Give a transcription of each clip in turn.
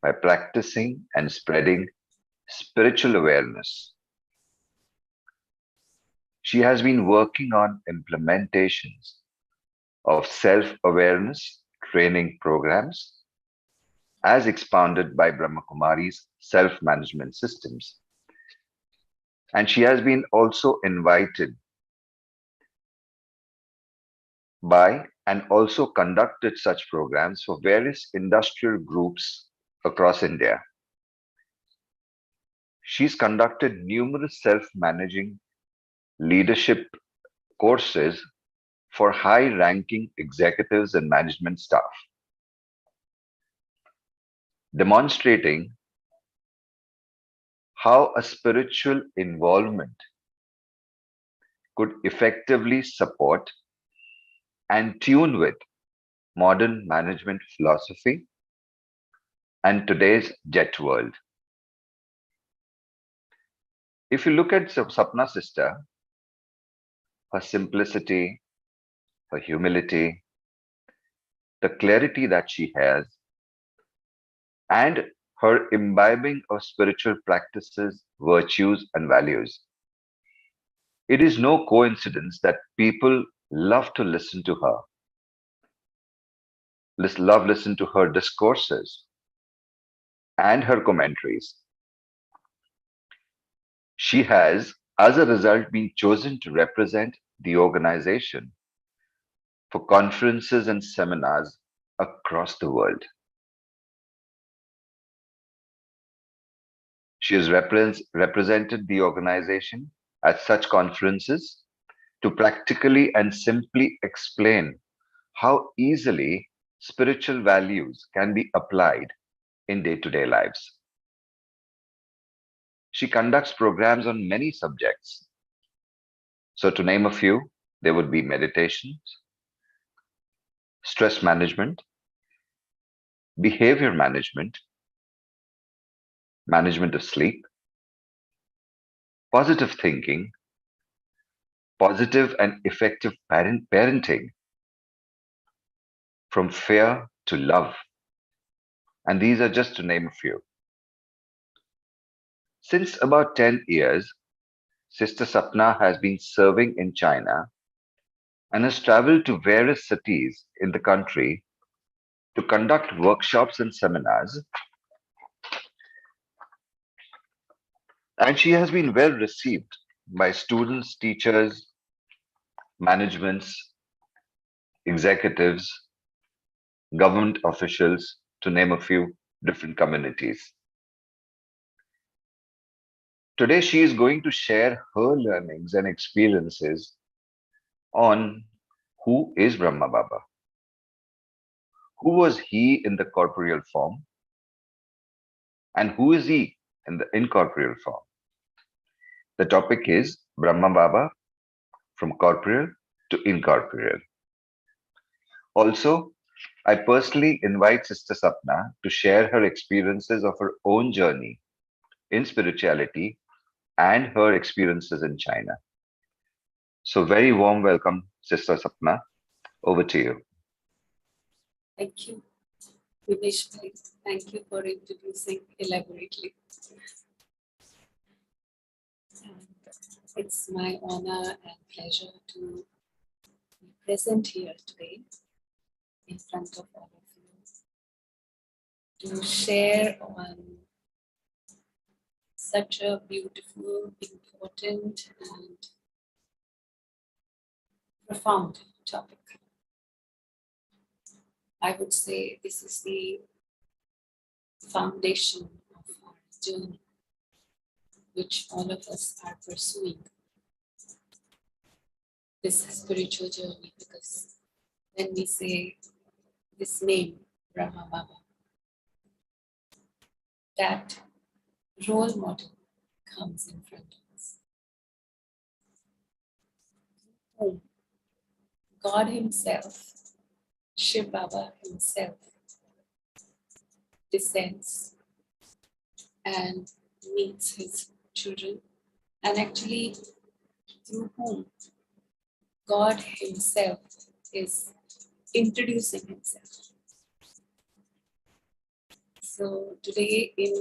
by practicing and spreading spiritual awareness. She has been working on implementations of self-awareness training programs as expounded by Brahmakumaris self-management systems. And she has been also invited by and also conducted such programs for various industrial groups across India. She's conducted numerous self-managing leadership courses for high-ranking executives and management staff, demonstrating how a spiritual involvement could effectively support and tune with modern management philosophy and today's jet world. If you look at Sapna's sister, her simplicity, her humility, the clarity that she has, and her imbibing of spiritual practices, virtues, and values, it is no coincidence that people love to listen to her, listen to her discourses and her commentaries. She has, as a result, been chosen to represent the organization for conferences and seminars across the world. She has represented the organization at such conferences to practically and simply explain how easily spiritual values can be applied in day-to-day lives. She conducts programs on many subjects. So to name a few, there would be meditations, stress management, behavior management, management of sleep, positive thinking, positive and effective parenting, from fear to love. And these are just to name a few. Since about 10 years, Sister Sapna has been serving in China and has traveled to various cities in the country to conduct workshops and seminars. And she has been well received by students, teachers, managements, executives, government officials, to name a few different communities. Today, she is going to share her learnings and experiences on who is Brahma Baba. Who was he in the corporeal form? And who is he in the incorporeal form? The topic is Brahma Baba from corporeal to incorporeal. Also, I personally invite Sister Sapna to share her experiences of her own journey in spirituality and her experiences in China. So very warm welcome, Sister Sapna. Over to you. Thank you, Vinesh. Thank you for introducing elaborately. It's my honor and pleasure to be present here today in front of all of you to share on such a beautiful, important, and profound topic. I would say this is the foundation of our journey, which all of us are pursuing. This spiritual journey, because when we say this name, Brahma Baba, that role model comes in front of us. Whom God Himself, Shiv Baba Himself, descends and meets His children, and actually through whom God Himself is introducing Himself. So today in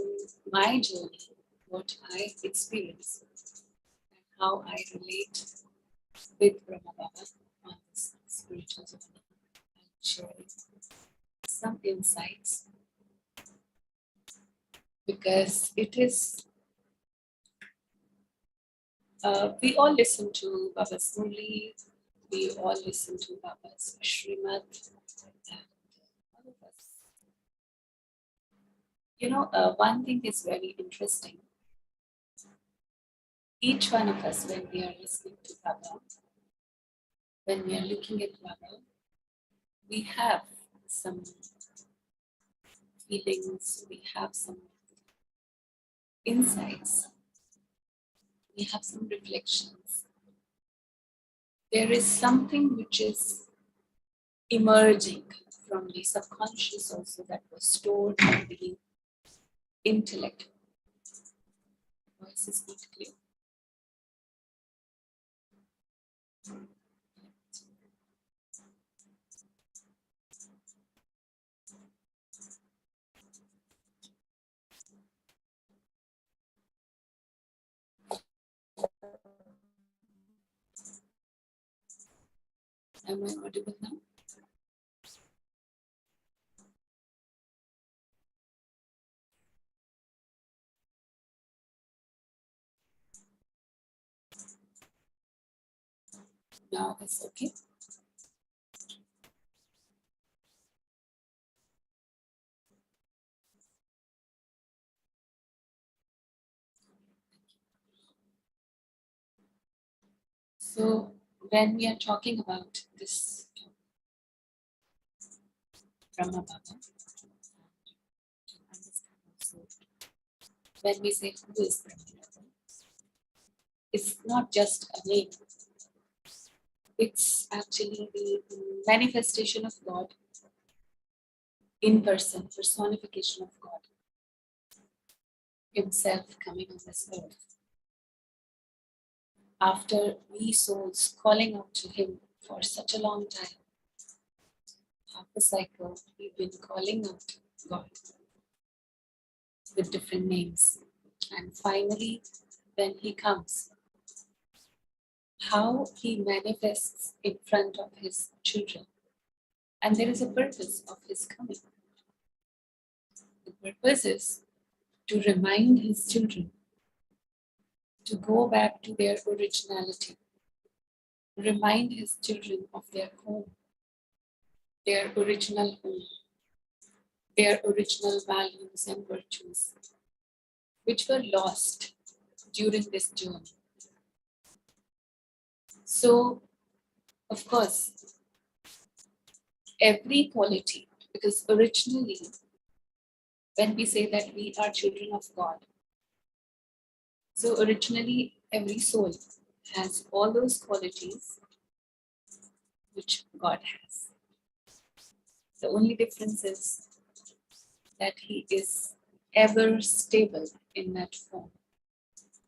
my journey, what I experience and how I relate with Brahma Baba on this spiritual journey, I'm sharing some insights because it is, we all listen to Baba's Murli, we all listen to Baba's Srimad, and all of us. You know, one thing is very interesting. Each one of us, when we are listening to Baba, when we are looking at Baba, we have some feelings, we have some insights, we have some reflections. There is something which is emerging from the subconscious also that was stored in the intellect. Voice is not clear. Am I audible now? Now it's okay. So when we are talking about this Brahma Baba, to understand also, when we say who is Brahma Baba, it's not just a name. It's actually the manifestation of God in person, personification of God Himself coming on this earth. After we souls calling out to Him for such a long time, half a cycle, we've been calling out God with different names. And finally, when He comes, how He manifests in front of His children. And there is a purpose of His coming. The purpose is to remind His children to go back to their originality, remind His children of their home, their original home, their original values and virtues, which were lost during this journey. So, of course, every quality, because originally, when we say that we are children of God, so originally every soul has all those qualities which God has. The only difference is that He is ever stable in that form.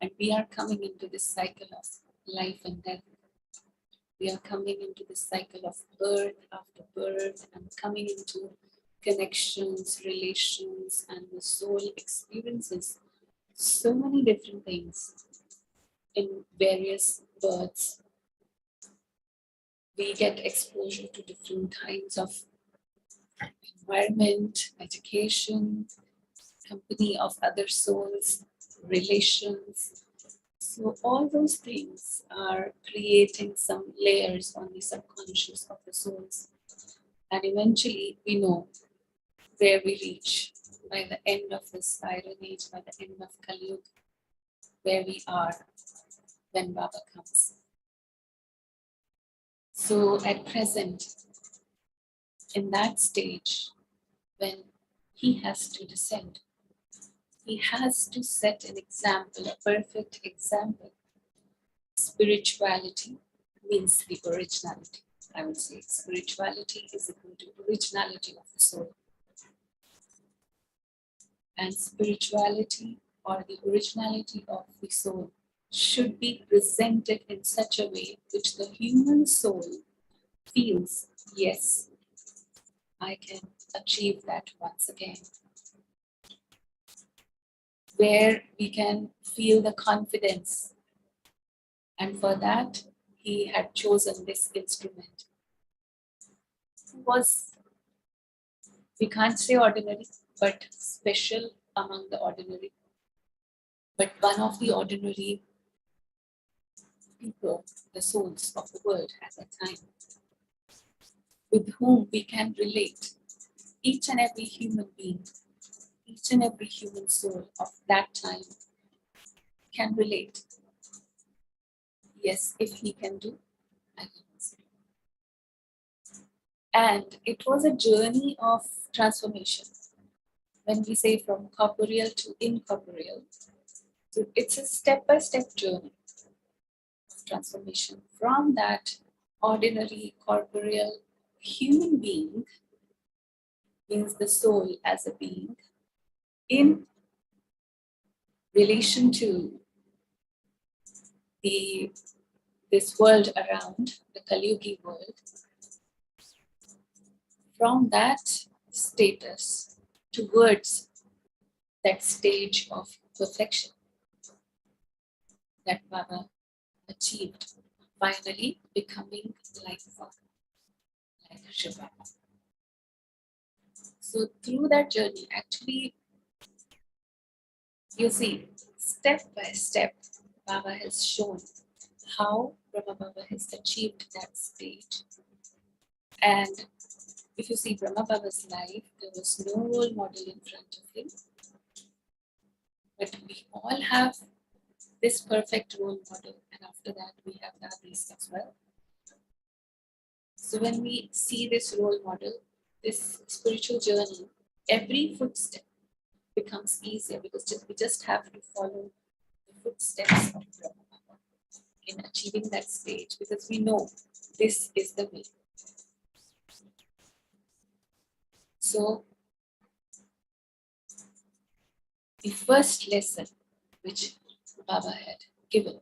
And we are coming into this cycle of life and death. We are coming into this cycle of birth after birth and coming into connections, relations, and the soul experiences so many different things in various births. We get exposure to different kinds of environment, education, company of other souls, relations. So all those things are creating some layers on the subconscious of the souls. And eventually we know where we reach by the end of this Iron Age, by the end of Kali Yuga, where we are when Baba comes. So at present, in that stage, when He has to descend, He has to set an example, a perfect example. Spirituality means the originality. I would say spirituality is equal to originality of the soul. And spirituality or the originality of the soul should be presented in such a way which the human soul feels, yes, I can achieve that once again. where we can feel the confidence. And for that, he had chosen this instrument. It was, we can't say ordinary, but special among the ordinary. But one of the ordinary people, the souls of the world at that time, with whom we can relate. Each and every human being, each and every human soul of that time can relate. Yes, if he can do, I can also do. And it was a journey of transformation. When we say from corporeal to incorporeal, so it's a step-by-step journey of transformation from that ordinary corporeal human being, means the soul as a being, in relation to this world around, the Kalyugi world, from that status towards that stage of perfection that Baba achieved, finally becoming like Baba, like Shiva. So through that journey, actually, you see, step by step, Baba has shown how Brahma Baba has achieved that stage. And if you see Brahma Baba's life, there was no role model in front of him. But we all have this perfect role model, and after that we have Dadis as well. So when we see this role model, this spiritual journey, every footstep becomes easier because we just have to follow the footsteps of Brahma Baba in achieving that stage, because we know this is the way. So the first lesson which Baba had given,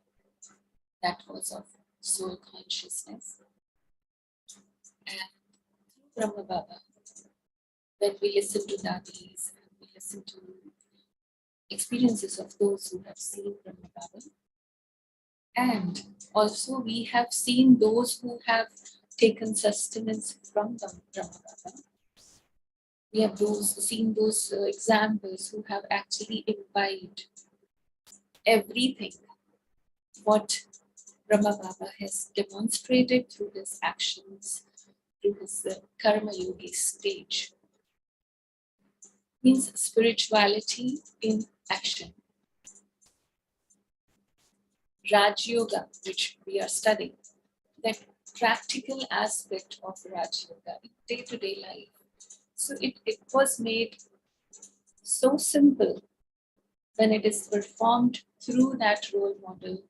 that was of soul consciousness. And through Brahma Baba, when we listen to Dadis, we listen to experiences of those who have seen Brahma Baba, and also we have seen those who have taken sustenance from Brahma Baba. We have seen those examples who have actually imbibed everything what Brahma Baba has demonstrated through his actions, through his Karma Yogi stage. Means spirituality in action. Rajyoga, which we are studying, that practical aspect of Rajyoga in day-to-day life. So it was made so simple when it is performed through that role model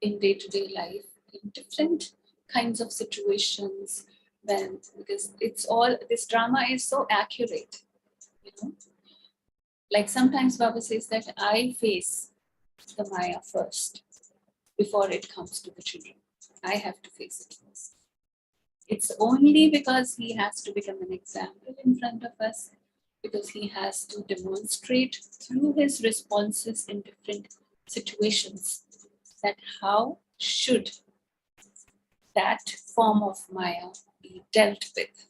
in day-to-day life, in different kinds of situations, because it's all, this drama is so accurate, you know. Like sometimes Baba says that I face the Maya first before it comes to the children. I have to face it first. It's only because he has to become an example in front of us, because he has to demonstrate through his responses in different situations that how should that form of Maya be dealt with.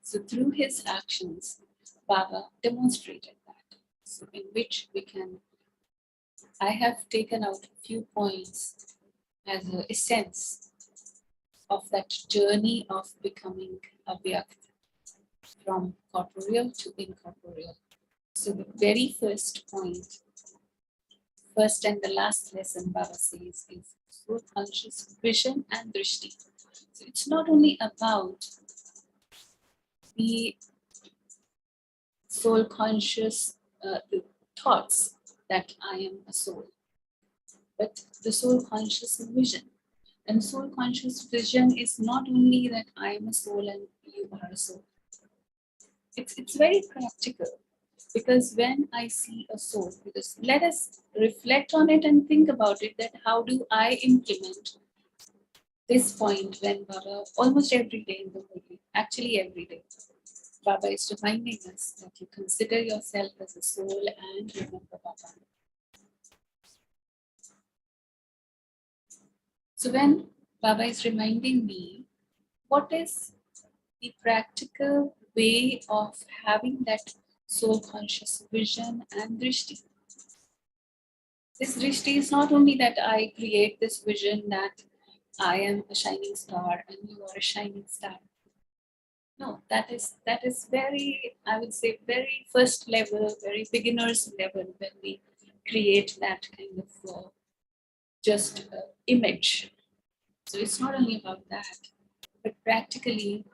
So through his actions, Baba demonstrated that. So in which we can, I have taken out a few points as an essence of that journey of becoming Avyakt from corporeal to incorporeal. So the very first point, first and the last lesson Baba says is soul conscious vision and drishti. So it's not only about the soul conscious the thoughts that I am a soul, but the soul conscious vision. And soul conscious vision is not only that I am a soul and you are a soul. It's very practical, because when I see a soul, because let us reflect on it and think about it, that how do I implement this point when Baba, almost every day in the Murli, actually every day, Baba is reminding us that you consider yourself as a soul and remember Baba. So when Baba is reminding me, what is the practical way of having that soul conscious vision and drishti? This drishti is not only that I create this vision that I am a shining star and you are a shining star. No, that is very, I would say, very first level, very beginner's level when we create that kind of just image. So it's not only about that, but practically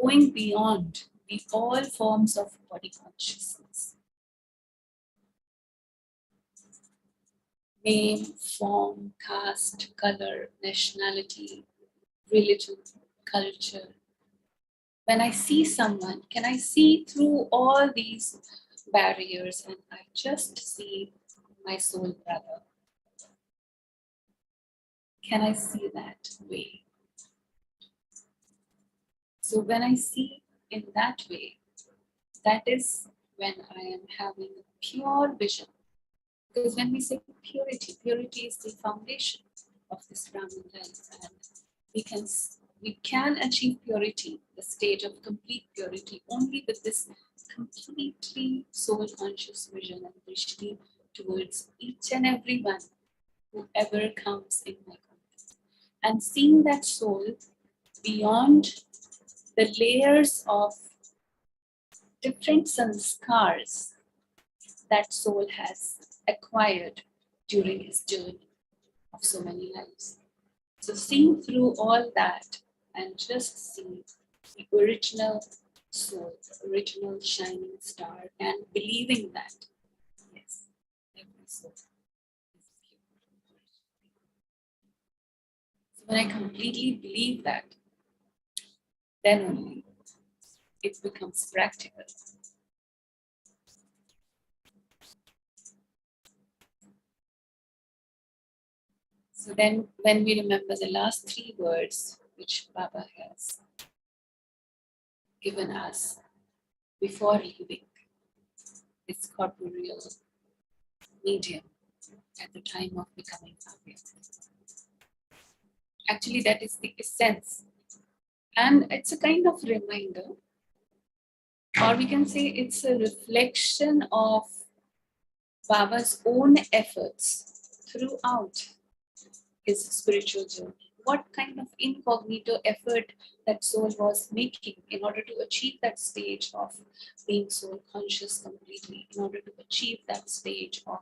going beyond the all forms of body consciousness. Name, form, caste, color, nationality, religion, culture. When I see someone, can I see through all these barriers and I just see my soul brother? Can I see that way? So when I see in that way, that is when I am having a pure vision. Because when we say purity, purity is the foundation of this Brahman life, and we can achieve purity, the stage of complete purity, only with this completely soul conscious vision and drishti towards each and every one whoever comes in my contact, and seeing that soul beyond the layers of different sanskars that soul has acquired during his journey of so many lives. So seeing through all that and just see the original soul, the original shining star, and believing that, yes, every soul is pure. So when I completely believe that, then only it becomes practical. So then when we remember the last three words which Baba has given us before leaving its corporeal medium at the time of becoming Avyakt. Actually, that is the essence. And it's a kind of reminder, or we can say it's a reflection of Baba's own efforts throughout his spiritual journey. What kind of incognito effort that soul was making in order to achieve that stage of being soul conscious completely, in order to achieve that stage of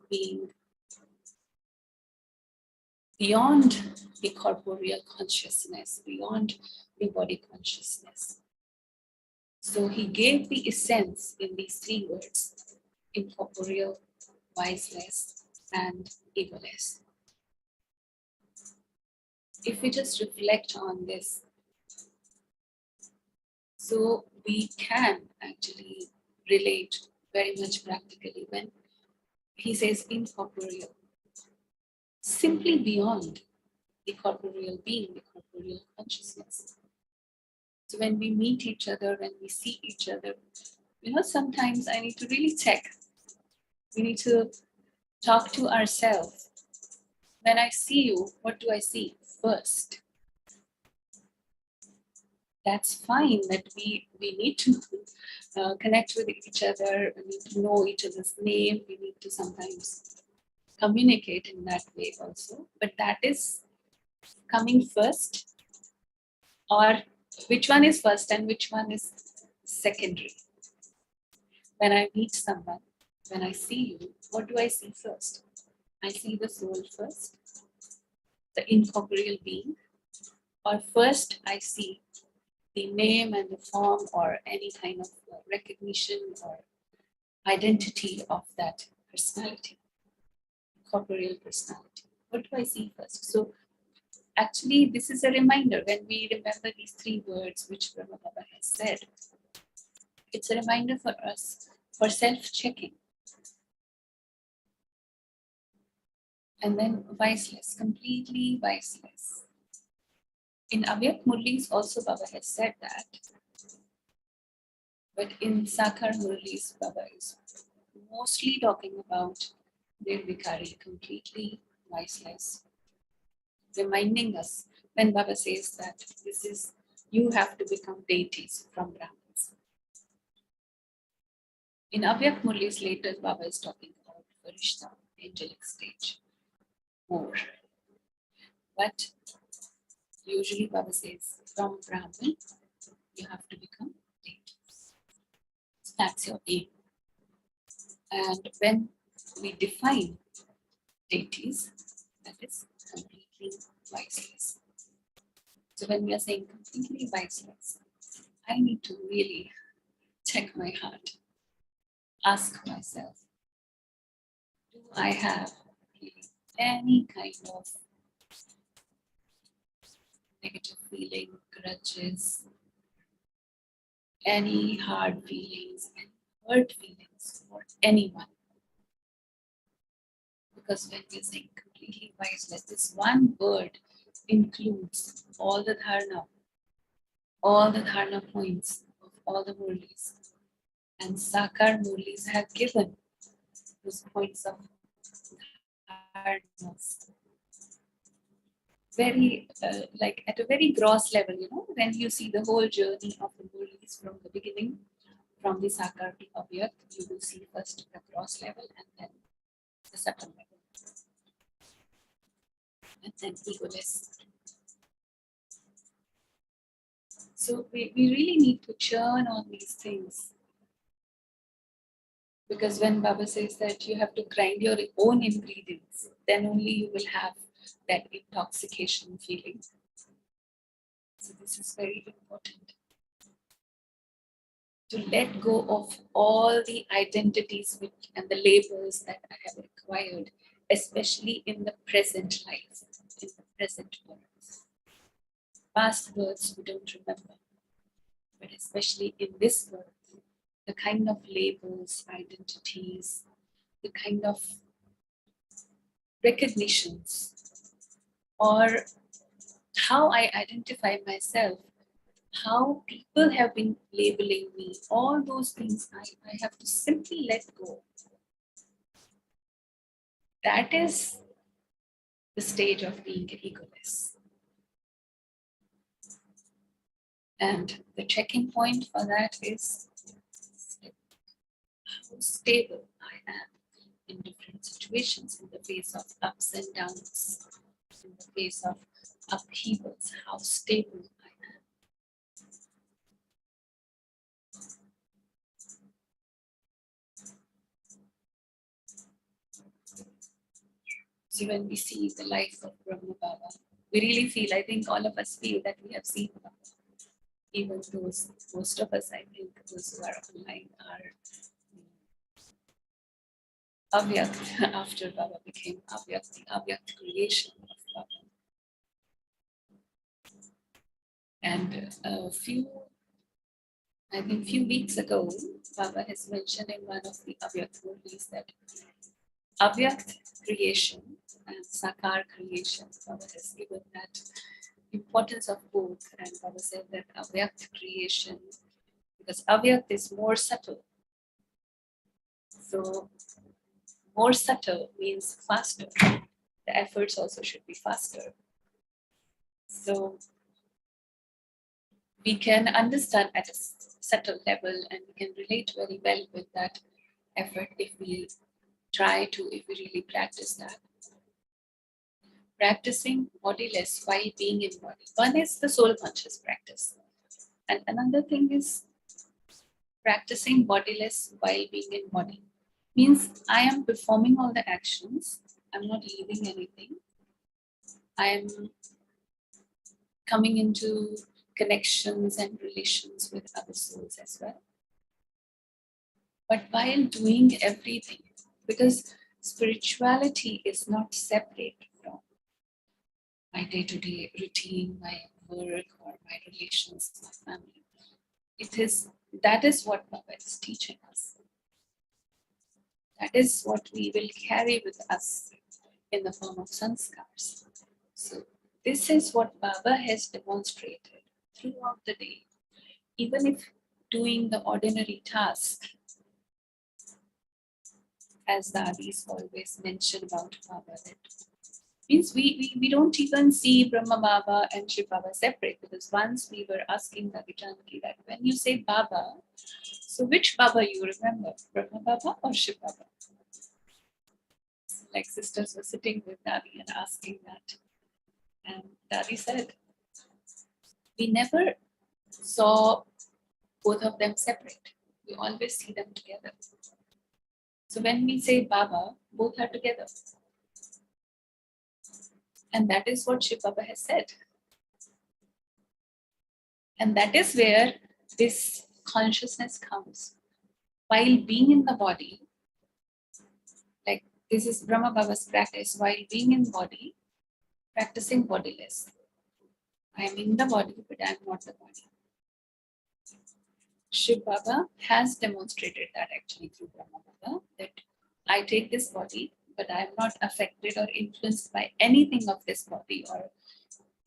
being beyond the corporeal consciousness, beyond the body consciousness. So he gave the essence in these three words: incorporeal, wiseless, and egoless. If we just reflect on this, so we can actually relate very much practically when he says incorporeal, simply beyond the corporeal being, the corporeal consciousness. So when we meet each other, when we see each other, sometimes I need to really check. We need to talk to ourselves. When I see you, what do I see first? That's fine that we need to connect with each other, we need to know each other's name, we need to sometimes communicate in that way also. But that is coming first, or which one is first and which one is secondary? When I meet someone, when I see you, what do I see first? I see the soul first, the incorporeal being, or first I see the name and the form or any kind of recognition or identity of that personality, corporeal personality. What do I see first? So actually, this is a reminder when we remember these three words which Brahma Baba has said. It's a reminder for us for self-checking. And then viceless, completely viceless. In Avyakt Murlis also Baba has said that, but in Sakar Murlis Baba is mostly talking about Nirvikari, completely voiceless, reminding us when Baba says that this is, you have to become deities from Brahmins. In Avyakt Murlis later, Baba is talking about Farishta, angelic stage, more. But usually Baba says from Brahmin, you have to become deities. So that's your aim. And when we define deities, that is completely viceless. So when we are saying completely viceless, I need to really check my heart, ask myself, do I have really any kind of negative feeling, grudges, any hard feelings, and hurt feelings for anyone? Because when we're saying completely viceless, this one word includes all the dharna points of all the Murlis. And Sakar Murlis have given those points of dharnas very, like at a very gross level, when you see the whole journey of the Murlis from the beginning, from the Sakar to Avyakt, you will see first the gross level and then the subtle level. And then egoless. So we really need to churn on these things. Because when Baba says that you have to grind your own ingredients, then only you will have that intoxication feeling. So this is very important. To let go of all the identities and the labels that I have acquired, especially in the present life, in the present births. Past births we don't remember, but especially in this birth, the kind of labels, identities, the kind of recognitions, or how I identify myself, how people have been labeling me, all those things I have to simply let go. That is the stage of being egoless. And the checking point for that is how stable I am in different situations, in the face of ups and downs, in the face of upheavals, how stable I am. So when we see the life of Brahma Baba, we really feel, I think all of us feel that we have seen Baba. Even those, most of us, I think, those who are online are Avyakt after Baba became Avyakt, the Avyakt creation of Baba. And I think few weeks ago, Baba has mentioned in one of the Avyakt movies that Avyakt creation and Sakar creation, Baba has given that importance of both. And Baba said that Avyakt creation, because Avyakt is more subtle. So more subtle means faster. The efforts also should be faster. So we can understand at a subtle level and we can relate very well with that effort if we really practice that. Practicing bodiless while being in body. One is the soul conscious practice. And another thing is practicing bodiless while being in body. Means I am performing all the actions. I'm not leaving anything. I am coming into connections and relations with other souls as well. But while doing everything, because spirituality is not separate from my day-to-day routine, my work, or my relations, my family. That is what Baba is teaching us. That is what we will carry with us in the form of sanskars. So this is what Baba has demonstrated throughout the day. Even if doing the ordinary task, as the Adis always mention about Baba, that means we don't even see Brahma Baba and Shiv Baba separate, because once we were asking the Janki that when you say Baba, so which Baba you remember, Brahma Baba or Shiv Baba? Like sisters were sitting with Dadi and asking that. And Dadi said, we never saw both of them separate. We always see them together. So when we say Baba, both are together. And that is what Shiv Baba has said. And that is where this consciousness comes. While being in the body, like this is Brahma Baba's practice, while being in body, practicing bodiless. I am in the body, but I am not the body. Shiv Baba has demonstrated that actually through Brahma Baba, that I take this body, but I am not affected or influenced by anything of this body or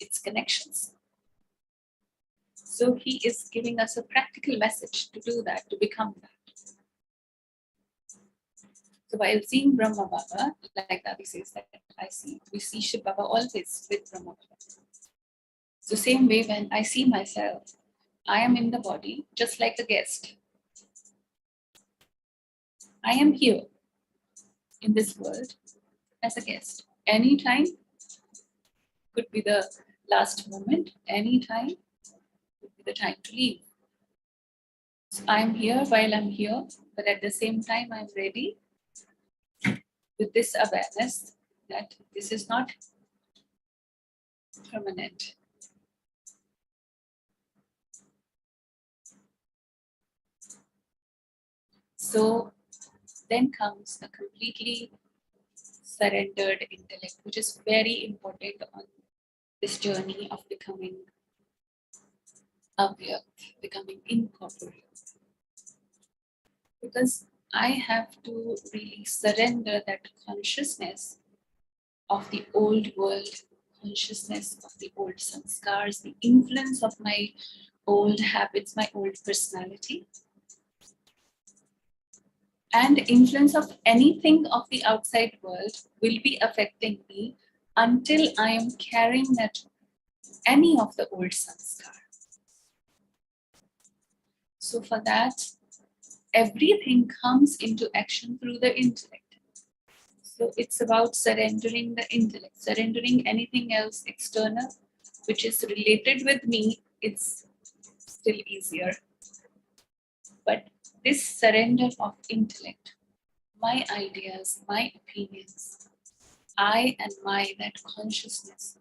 its connections. So he is giving us a practical message to do that, to become that. So while seeing Brahma Baba, like Dadi says that we see Shiv Baba always with Brahma Baba. So same way when I see myself, I am in the body just like a guest. I am here in this world as a guest. Anytime could be the last moment, anytime could be the time to leave. So I'm here while I'm here, but at the same time I'm ready with this awareness that this is not permanent. So then comes a completely surrendered intellect, which is very important on this journey of becoming Avyakt, becoming incorporeal. Because I have to really surrender that consciousness of the old world, consciousness of the old sanskars, the influence of my old habits, my old personality, and influence of anything of the outside world will be affecting me until I am carrying that any of the old sanskar. So for that, everything comes into action through the intellect. So it's about surrendering the intellect, surrendering anything else external, which is related with me, it's still easier. But this surrender of intellect, my ideas, my opinions, I and my, that consciousness,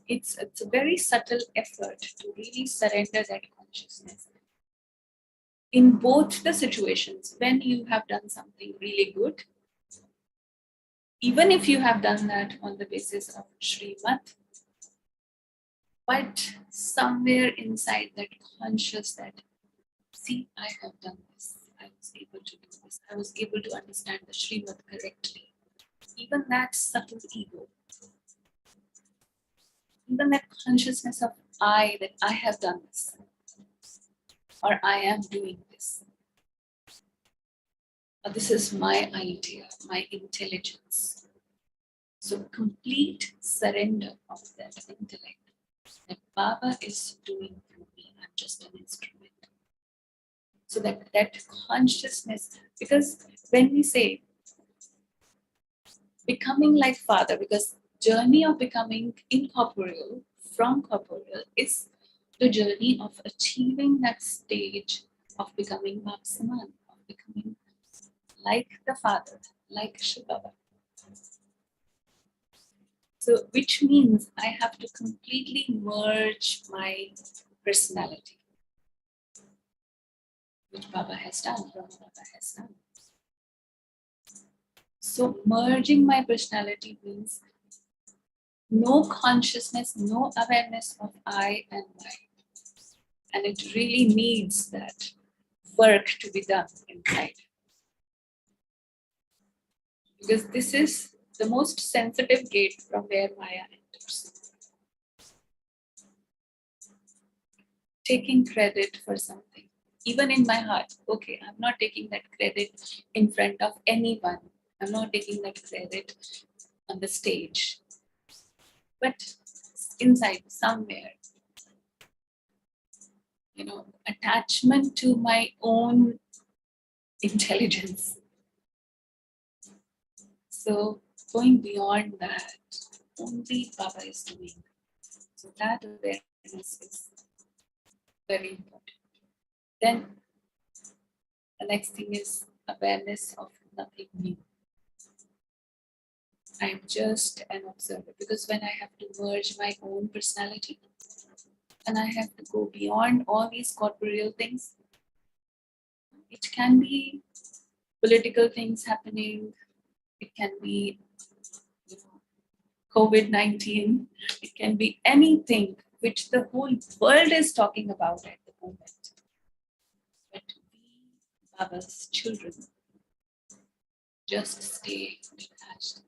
it's a very subtle effort to really surrender that consciousness. In both the situations, when you have done something really good, even if you have done that on the basis of Srimad, but somewhere inside that conscious that, see, I have done this, I was able to do this, I was able to understand the Srimad correctly. Even that subtle ego, even that consciousness of I, that I have done this, or I am doing this, or this is my idea, my intelligence. So complete surrender of that intellect that Baba is doing through me. I'm just an instrument. So that consciousness, because when we say becoming like Father, because journey of becoming incorporeal from corporeal is the journey of achieving that stage of becoming Bapsaman, of becoming like the Father, like Shiv Baba. So which means I have to completely merge my personality, which Baba has done, Brahma Baba has done. So merging my personality means no consciousness, no awareness of I and my. And it really needs that work to be done inside. Because this is the most sensitive gate from where Maya enters. Taking credit for something, even in my heart. Okay, I'm not taking that credit in front of anyone. I'm not taking that credit on the stage. But inside, somewhere, attachment to my own intelligence. So going beyond that, only Baba is doing. So that awareness is very important. Then the next thing is awareness of nothing new. I'm just an observer, because when I have to merge my own personality and I have to go beyond all these corporeal things, it can be political things happening, it can be COVID-19, it can be anything which the whole world is talking about at the moment. But we, Baba's children, just stay detached.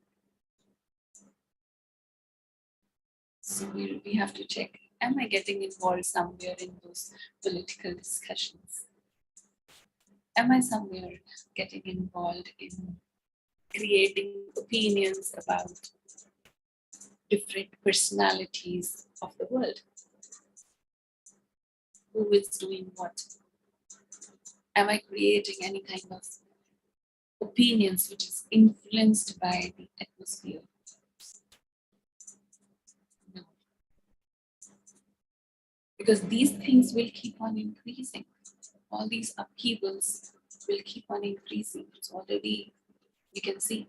So we have to check, am I getting involved somewhere in those political discussions? Am I somewhere getting involved in creating opinions about different personalities of the world? Who is doing what? Am I creating any kind of opinions which is influenced by the atmosphere? No. Because these things will keep on increasing. All these upheavals will keep on increasing. It's already, you can see,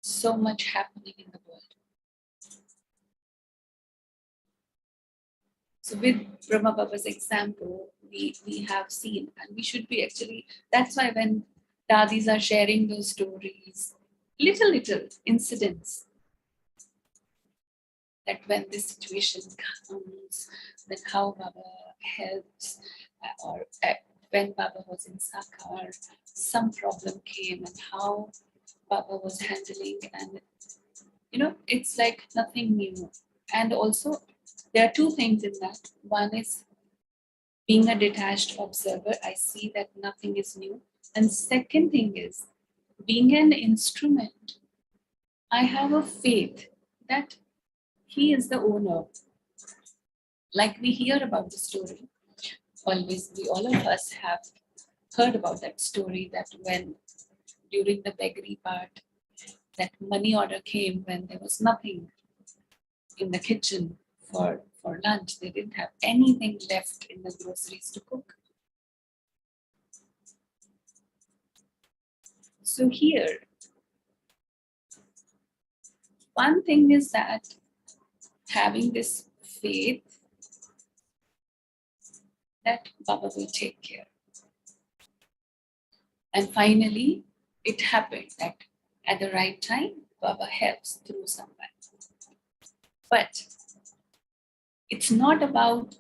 so much happening in the world. So with Brahma Baba's example, we have seen, and we should be actually, that's why when Dadis are sharing those stories, little incidents, that when this situation comes, then how Baba helps, or when Baba was in Sakar, some problem came and how Baba was handling, and it's like nothing new. And also there are two things in that. One is being a detached observer, I see that nothing is new. And second thing is being an instrument, I have a faith that he is the owner. Like we hear about the story, always, all of us have heard about that story, that when during the beggary part, that money order came when there was nothing in the kitchen for lunch. They didn't have anything left in the groceries to cook. So here, one thing is that having this faith that Baba will take care. And finally, it happened that at the right time, Baba helps through someone. But it's not about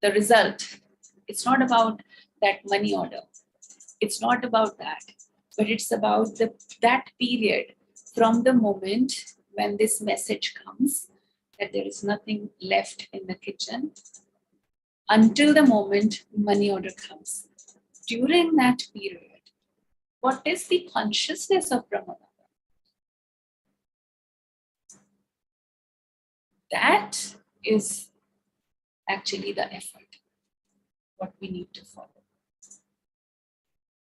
the result. It's not about that money order. It's not about that. But it's about that period from the moment when this message comes that there is nothing left in the kitchen until the moment money order comes. During that period, what is the consciousness of Brahma Baba? That is actually the effort, what we need to follow.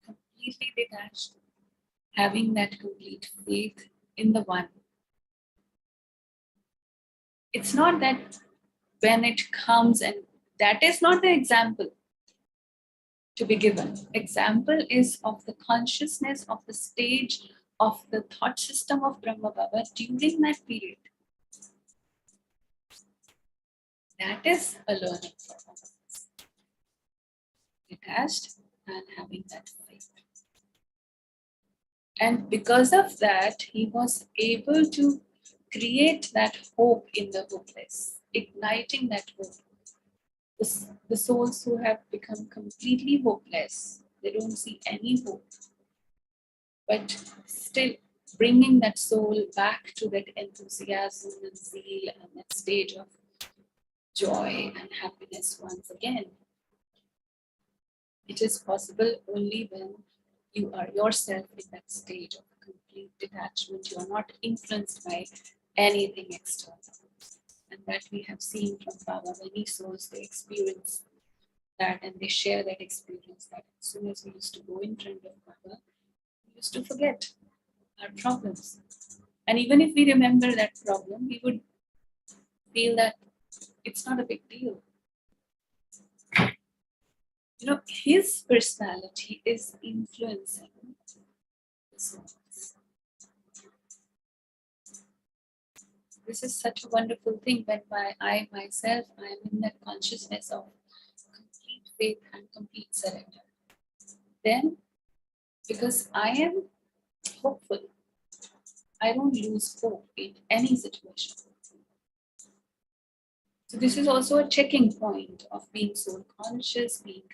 Completely detached, having that complete faith in the one. It's not that when it comes, and that is not the example to be given. Example is of the consciousness of the stage of the thought system of Brahma Baba during that period. That is a learning for all of us. Detached and having that faith. And because of that, he was able to create that hope in the hopeless, igniting that hope. The souls who have become completely hopeless, they don't see any hope. But still, bringing that soul back to that enthusiasm and zeal and that stage of joy and happiness once again. It is possible only when you are yourself in that stage of complete detachment. You are not influenced by anything external. And that we have seen from Baba, many souls, they experience that and they share that experience, that as soon as we used to go in front of Baba, we used to forget our problems. And even if we remember that problem, we would feel that it's not a big deal. You know, his personality is influencing the souls. This is such a wonderful thing when I myself, I am in that consciousness of complete faith and complete surrender. Then, because I am hopeful, I don't lose hope in any situation. So this is also a checking point of being soul conscious, being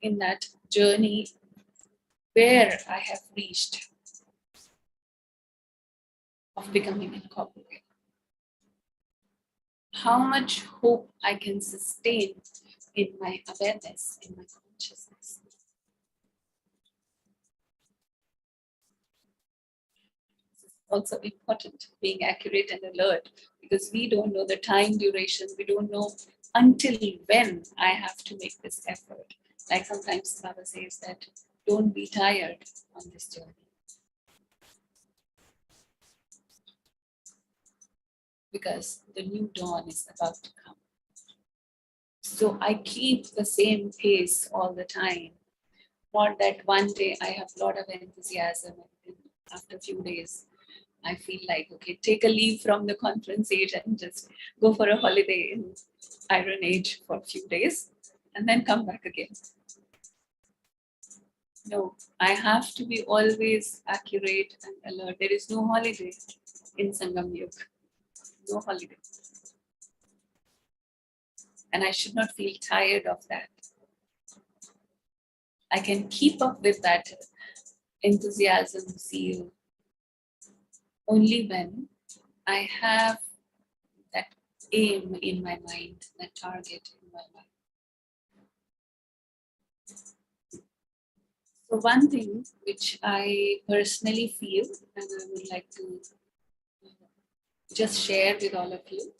in that journey where I have reached of becoming incorporeal. How much hope I can sustain in my awareness, in my consciousness. It's also important being accurate and alert, because we don't know the time duration. We don't know until when I have to make this effort. Like sometimes Baba says that don't be tired on this journey. Because the new dawn is about to come. So I keep the same pace all the time. Not that one day I have a lot of enthusiasm and after a few days I feel like, okay, take a leave from the conference age and just go for a holiday in Iron Age for a few days and then come back again. No, I have to be always accurate and alert. There is no holiday in Sangam Yuga. No holiday. And I should not feel tired of that. I can keep up with that enthusiasm, zeal, only when I have that aim in my mind, that target in my mind. So one thing which I personally feel and I would like to just share with all of you.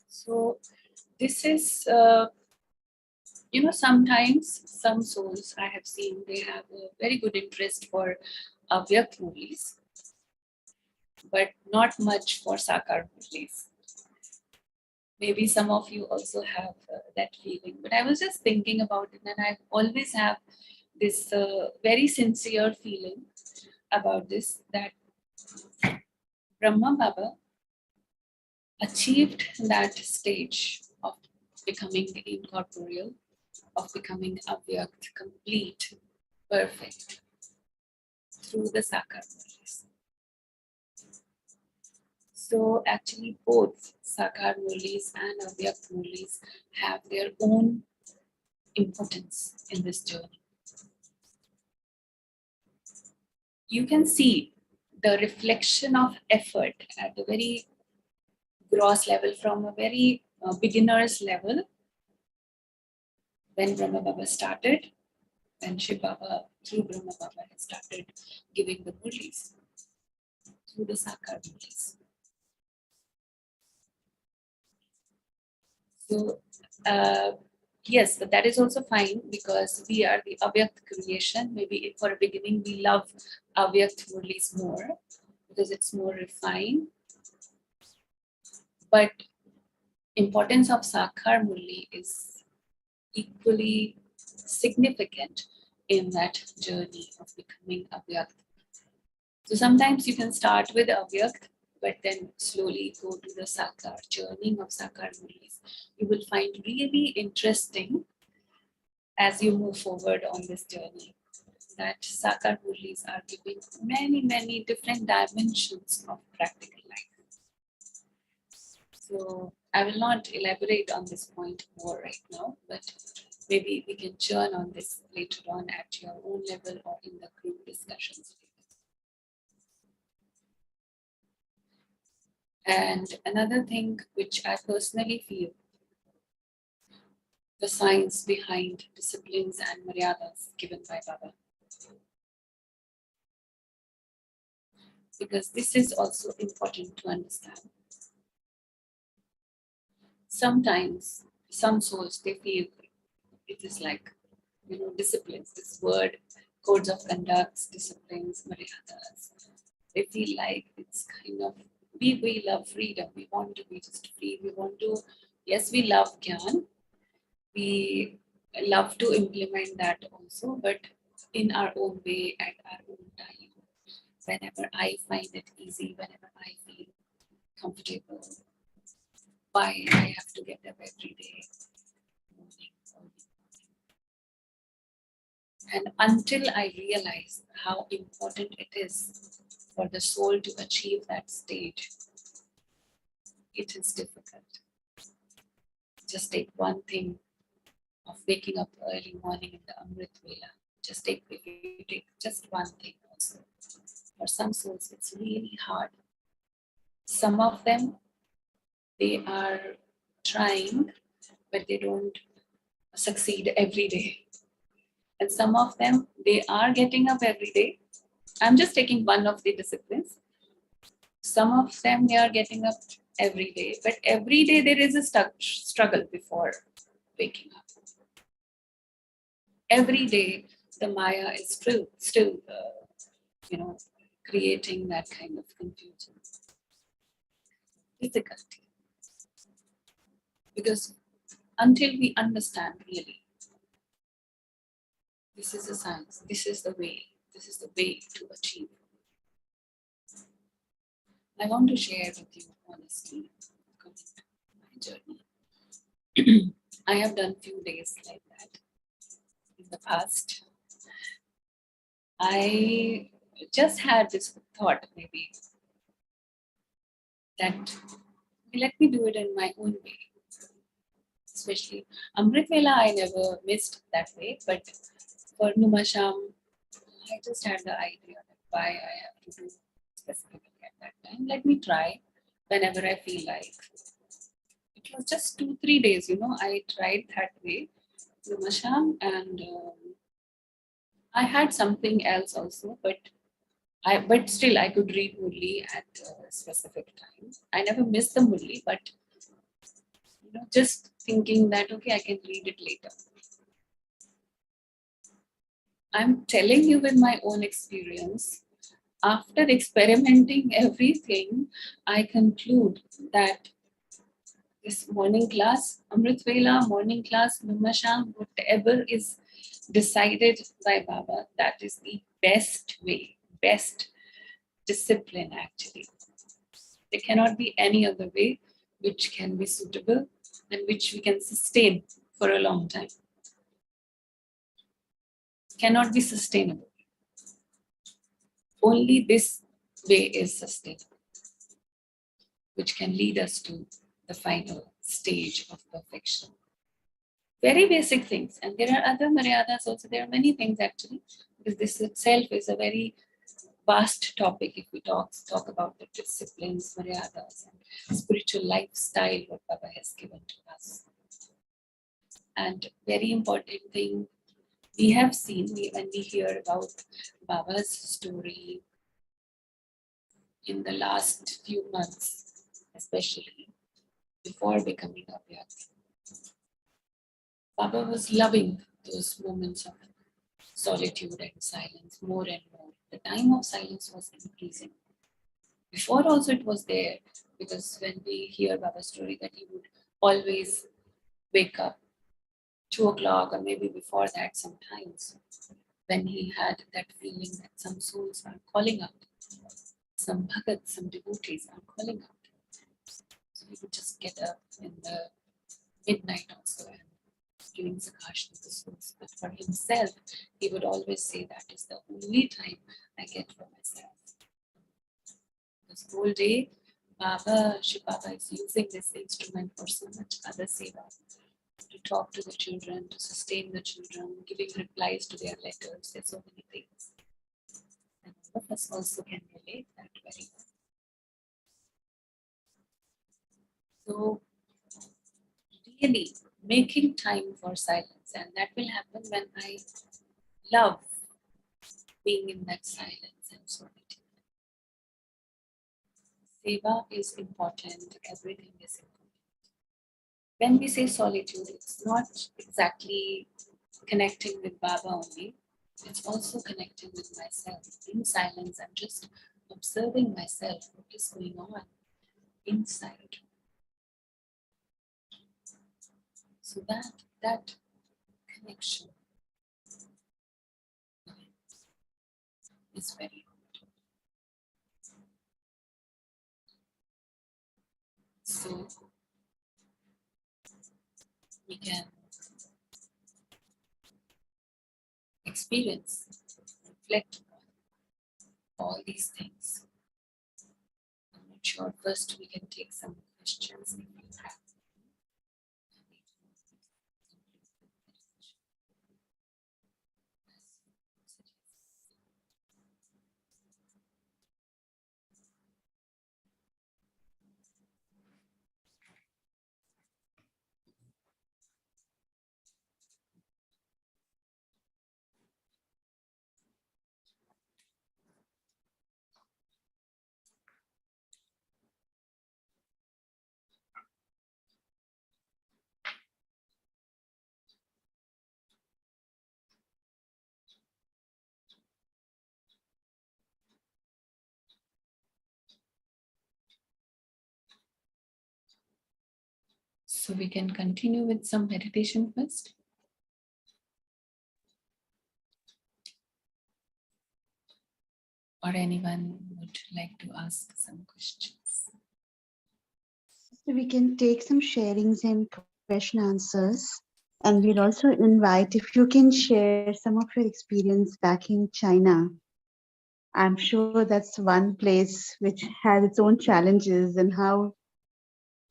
So this is, sometimes some souls I have seen, they have a very good interest for Avyakt Murlis, but not much for Sakar Murlis. Maybe some of you also have that feeling, but I was just thinking about it and I always have this very sincere feeling about this, that Brahma Baba achieved that stage of becoming incorporeal, of becoming Avyakt, complete, perfect, through the Sakar Murlis. So actually both Sakar Murlis and Avyakt Murlis have their own importance in this journey. You can see the reflection of effort at a very gross level, from a very beginner's level, when Brahma Baba started, when Shiv Baba, through Brahma Baba, had started giving the Murlis, through the Sakar Murlis. So, yes, but that is also fine, because we are the Avyakt creation. Maybe for a beginning, we love Avyakt Murlis more because it's more refined. But importance of Sakar Murli is equally significant in that journey of becoming Avyakt. So sometimes you can start with Avyakt, but then slowly go to the Sakar, journey of Sakar Murlis. You will find really interesting as you move forward on this journey, that Sakar Murlis are giving many different dimensions of practical life. So I will not elaborate on this point more right now, but maybe we can churn on this later on at your own level or in the group discussions. And another thing which I personally feel, the science behind disciplines and maryadas given by Baba. Because this is also important to understand. Sometimes some souls, they feel it is like, disciplines, this word, codes of conducts, disciplines, maryadas. They feel like it's kind of, we love freedom. We want to be just free. We want to, yes, we love Gyan. We love to implement that also, but in our own way, at our own time. Whenever I find it easy, whenever I feel comfortable, why I have to get up every day. And until I realize how important it is for the soul to achieve that stage, it is difficult. Just take one thing of waking up early morning in the Amrit Vela. Just take just one thing also. For some souls, it's really hard. Some of them, they are trying, but they don't succeed every day. And some of them, they are getting up every day. I'm just taking one of the disciplines. Some of them, they are getting up every day, but every day there is a struggle before waking up. Every day, the Maya is still creating that kind of confusion, difficulty. Because until we understand really, this is the science, this is the way to achieve. I want to share with you honestly my journey. I have done few days like that in the past. I just had this thought maybe that let me do it in my own way. Especially Amrit Vela, I never missed that way, but for Numasham, I just had the idea that why I have to do specifically at that time. Let me try whenever I feel like. It was just 2-3 days, I tried that way, Numasham, and I had something else also, but still I could read Murli at a specific time. I never missed the Murli, but just thinking that okay, I can read it later. I'm telling you with my own experience, after experimenting everything, I conclude that this morning class, Amrit Vela, morning class, Numasham, whatever is decided by Baba, that is the best way, best discipline actually. There cannot be any other way which can be suitable and which we can sustain for a long time. Cannot be sustainable. Only this way is sustainable, which can lead us to the final stage of perfection. Very basic things. And there are other maryadas also. There are many things actually, because this itself is a very vast topic if we talk about the disciplines, maryadas, and spiritual lifestyle what Baba has given to us. And very important thing we have seen when we hear about Baba's story in the last few months, especially before becoming Avyakt. Baba was loving those moments of solitude and silence more and more. The time of silence was increasing. Before also it was there, because when we hear Baba's story that he would always wake up 2 o'clock or maybe before that sometimes, when he had that feeling that some souls are calling out, some bhagats, some devotees are calling out. So he would just get up in the midnight also and giving zakash to the souls. But for himself, he would always say that is the only time I get for myself. This whole day, Shiv Baba is using this instrument for so much other seva, to talk to the children, to sustain the children, giving replies to their letters. There's so many things. And all of us also can relate that very well. So, really making time for silence, and that will happen when I love being in that silence and solitude. Seva is important, everything is important. When we say solitude, it's not exactly connecting with Baba only, it's also connecting with myself. In silence, I'm just observing myself, what is going on inside. So that connection is very important. So we can experience, reflect on all these things. I'm not sure. First, we can take some questions if you have. So we can continue with some meditation first. Or anyone would like to ask some questions. So we can take some sharings and question answers. And we'll also invite if you can share some of your experience back in China. I'm sure that's one place which has its own challenges and how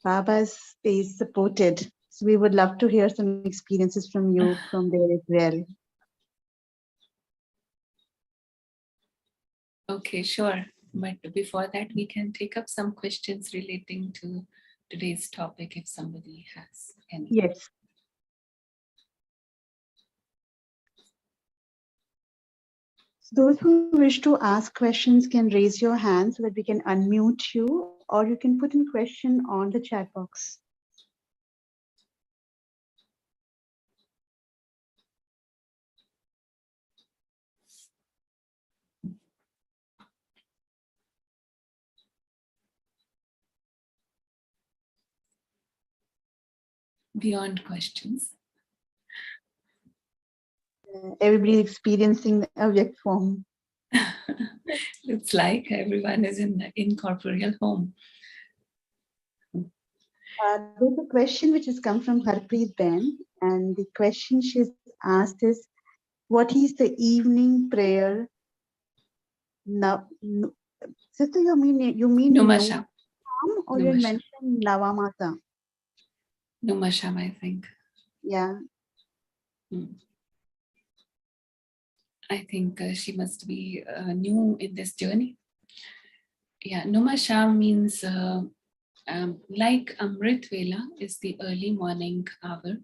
Baba's is supported. So we would love to hear some experiences from you from there as well. Okay, sure. But before that, we can take up some questions relating to today's topic if somebody has any. Yes. Those who wish to ask questions can raise your hand so that we can unmute you, or you can put in question on the chat box. Beyond questions. Everybody's experiencing the Avyakt form. It's like everyone is in the Incorporeal home. There's a question which has come from Harpreet Ben, and the question she's asked is, what is the evening prayer? Sister, you mean Numasham. Numasham, or you mentioned Navamata? Numasham, I think. Yeah. I think she must be new in this journey. Yeah, Numasham means like Amrit Vela is the early morning hour,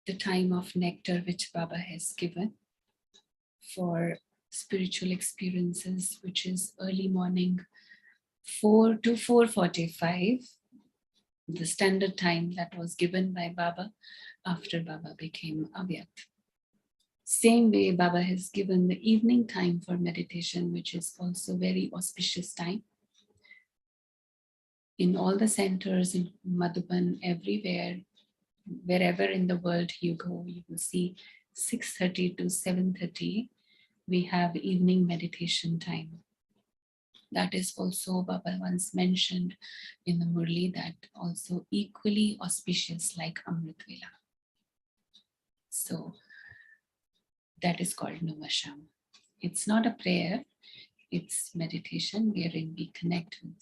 the time of nectar which Baba has given for spiritual experiences, which is early morning 4 to 4:45, the standard time that was given by Baba after Baba became Avyakt. Same way Baba has given the evening time for meditation, which is also very auspicious time. In all the centers in Madhuban, everywhere, wherever in the world you go, you will see 6:30 to 7:30, we have evening meditation time. That is also Baba once mentioned in the Murli, that also equally auspicious like Amrit Vela. So that is called Namasham. It's not a prayer, it's meditation wherein we connect with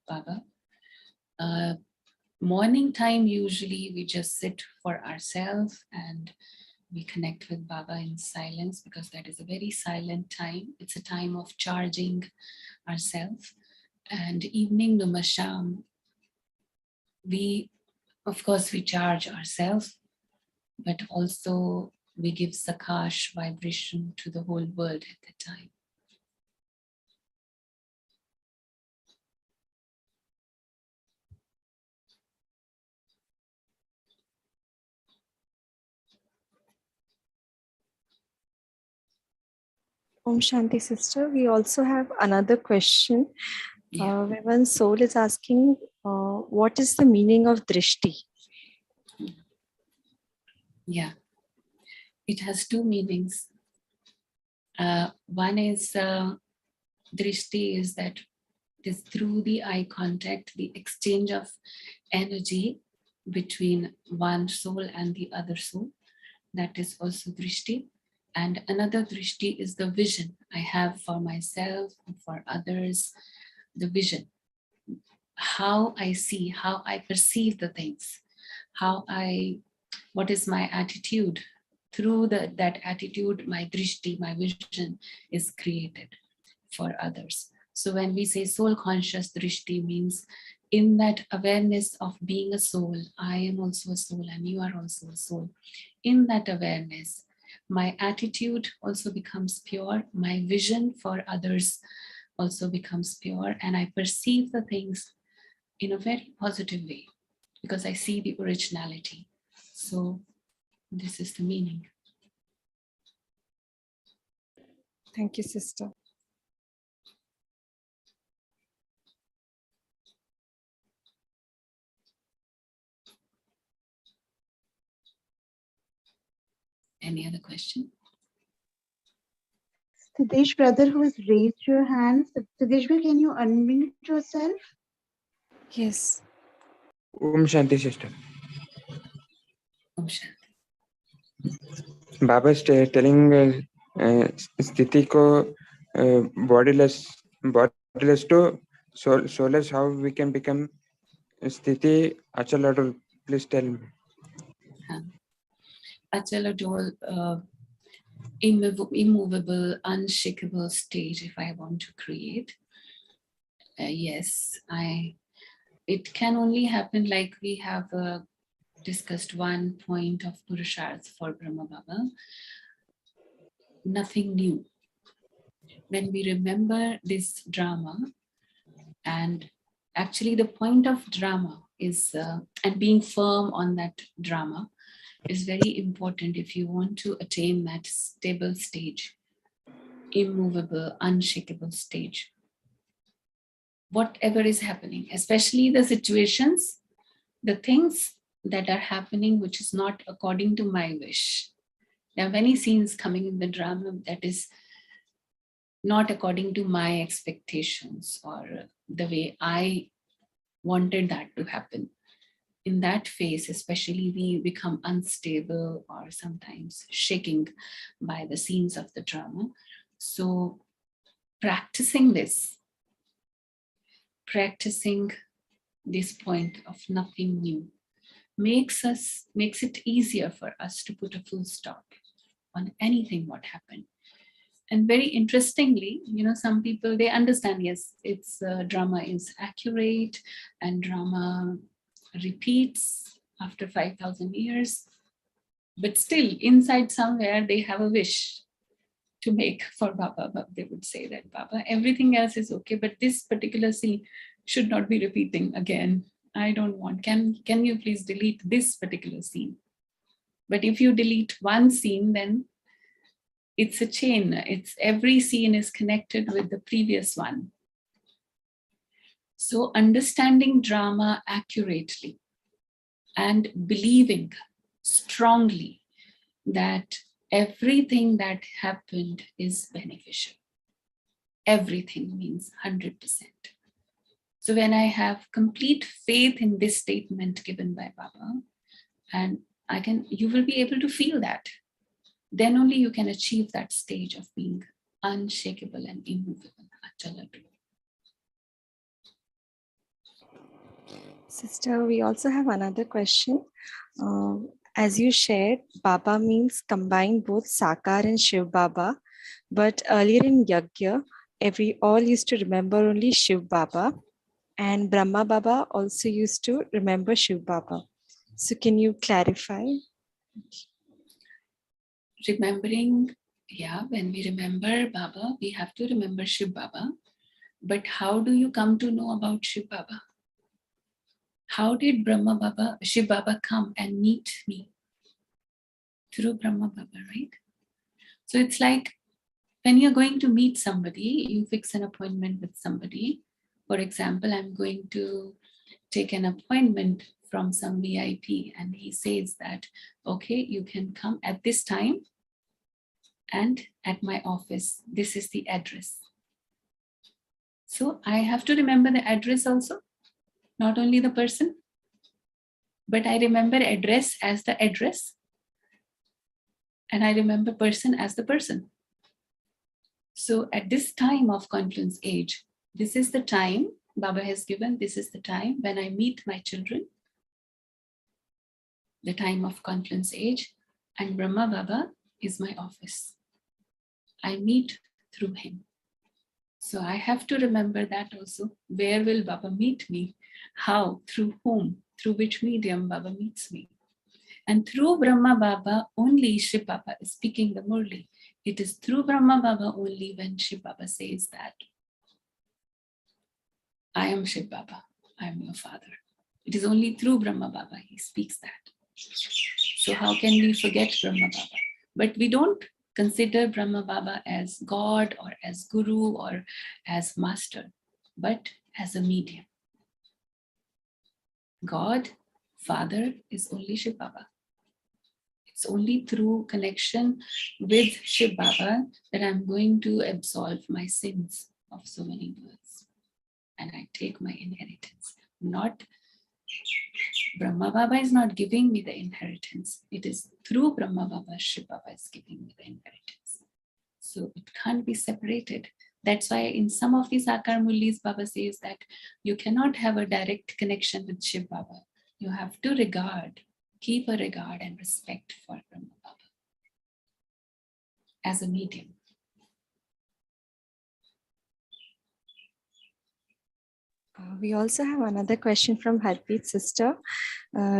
Baba. Morning time, usually we just sit for ourselves and we connect with Baba in silence, because that is a very silent time. It's a time of charging ourselves. And evening Namasham, of course we charge ourselves, but also we give Sakash vibration to the whole world at the time. Om Shanti sister, we also have another question. Yeah. Where one soul is asking, what is the meaning of drishti? Yeah, it has two meanings. One is drishti, is that it is through the eye contact, the exchange of energy between one soul and the other soul. That is also drishti. And another drishti is the vision I have for myself and for others, the vision. How I see, how I perceive the things, what is my attitude. Through that attitude, my drishti, my vision is created for others. So when we say soul conscious drishti, means in that awareness of being a soul, I am also a soul and you are also a soul. In that awareness, my attitude also becomes pure, my vision for others also becomes pure, and I perceive the things in a very positive way because I see the originality. So this is the meaning. Thank you, sister. Any other question? Siddesh brother who has raised your hand. Siddesh, can you unmute yourself? Yes. Om Shanti sister. Om Shanti. Baba is telling Sthiti ko bodiless to soulless. How we can become Sthiti? Achal Adol, please tell me. Achal Adol, immovable, unshakable state. If I want to create, yes, it can only happen like we have discussed one point of Purusharth for Brahma Baba. Nothing new. When we remember this drama, and actually the point of drama is, and being firm on that drama is very important if you want to attain that stable stage, immovable, unshakable stage. Whatever is happening, especially the situations, the things that are happening which is not according to my wish. There are many scenes coming in the drama that is not according to my expectations or the way I wanted that to happen. In that phase, especially, we become unstable or sometimes shaking by the scenes of the drama. So practicing this point of nothing new makes it easier for us to put a full stop on anything what happened. And very interestingly, some people, they understand, yes, it's drama is accurate and drama repeats after 5,000 years, but still inside somewhere they have a wish to make for Baba. But they would say that, Baba, everything else is okay, but this particular scene should not be repeating again. I don't want, can you please delete this particular scene? But if you delete one scene, then it's a chain. It's every scene is connected with the previous one. So understanding drama accurately and believing strongly that everything that happened is beneficial. Everything means 100%. So when I have complete faith in this statement given by Baba, and you will be able to feel that then only you can achieve that stage of being unshakable and immovable. Achala Dhruv. Sister, we also have another question. As you shared, Baba means combine both Sakar and Shiv Baba. But earlier in Yagya, all used to remember only Shiv Baba. And Brahma Baba also used to remember Shiv Baba. So can you clarify? Remembering, when we remember Baba, we have to remember Shiv Baba. But how do you come to know about Shiv Baba? How did Shiv Baba come and meet me? Through Brahma Baba, right? So it's like when you're going to meet somebody, you fix an appointment with somebody. For example, I'm going to take an appointment from some VIP and he says that, okay, you can come at this time and at my office. This is the address. So I have to remember the address also, not only the person, but I remember address as the address and I remember person as the person. So at this time of Confluence Age, this is the time Baba has given, this is the time when I meet my children, the time of Confluence Age, and Brahma Baba is my office. I meet through him. So I have to remember that also. Where will Baba meet me? How? Through whom? Through which medium Baba meets me? And through Brahma Baba, only Shiv Baba is speaking the Murli. It is through Brahma Baba only when Shiv Baba says that, I am Shiv Baba, I am your father. It is only through Brahma Baba he speaks that. So how can we forget Brahma Baba? But we don't consider Brahma Baba as God or as Guru or as Master, but as a medium. God, Father, is only Shiv Baba. It's only through connection with Shiv Baba that I'm going to absolve my sins of so many births. And I take my inheritance. Brahma Baba is not giving me the inheritance. It is through Brahma Baba, Shiv Baba is giving me the inheritance. So it can't be separated. That's why in some of these Sakar Mullis, Baba says that you cannot have a direct connection with Shiv Baba. You have to keep a regard and respect for Brahma Baba as a medium. We also have another question from Harpreet's sister.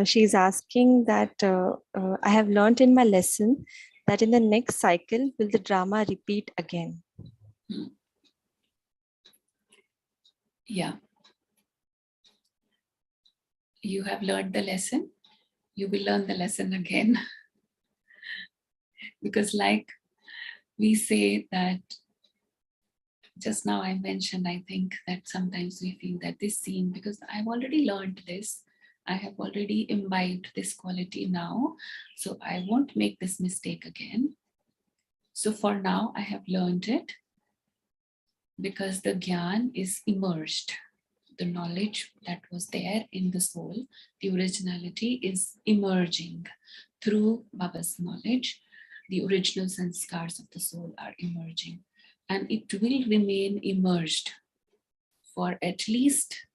She's asking that I have learned in my lesson that in the next cycle, will the drama repeat again? Yeah. You have learned the lesson. You will learn the lesson again. Because like we say that, just now I mentioned, I think that sometimes we feel that this scene, because I've already learned this, I have already imbibed this quality now, so I won't make this mistake again. So for now, I have learned it because the Gyan is immersed. The knowledge that was there in the soul, the originality is emerging through Baba's knowledge. The original sanskars of the soul are emerging. And it will remain immersed for at least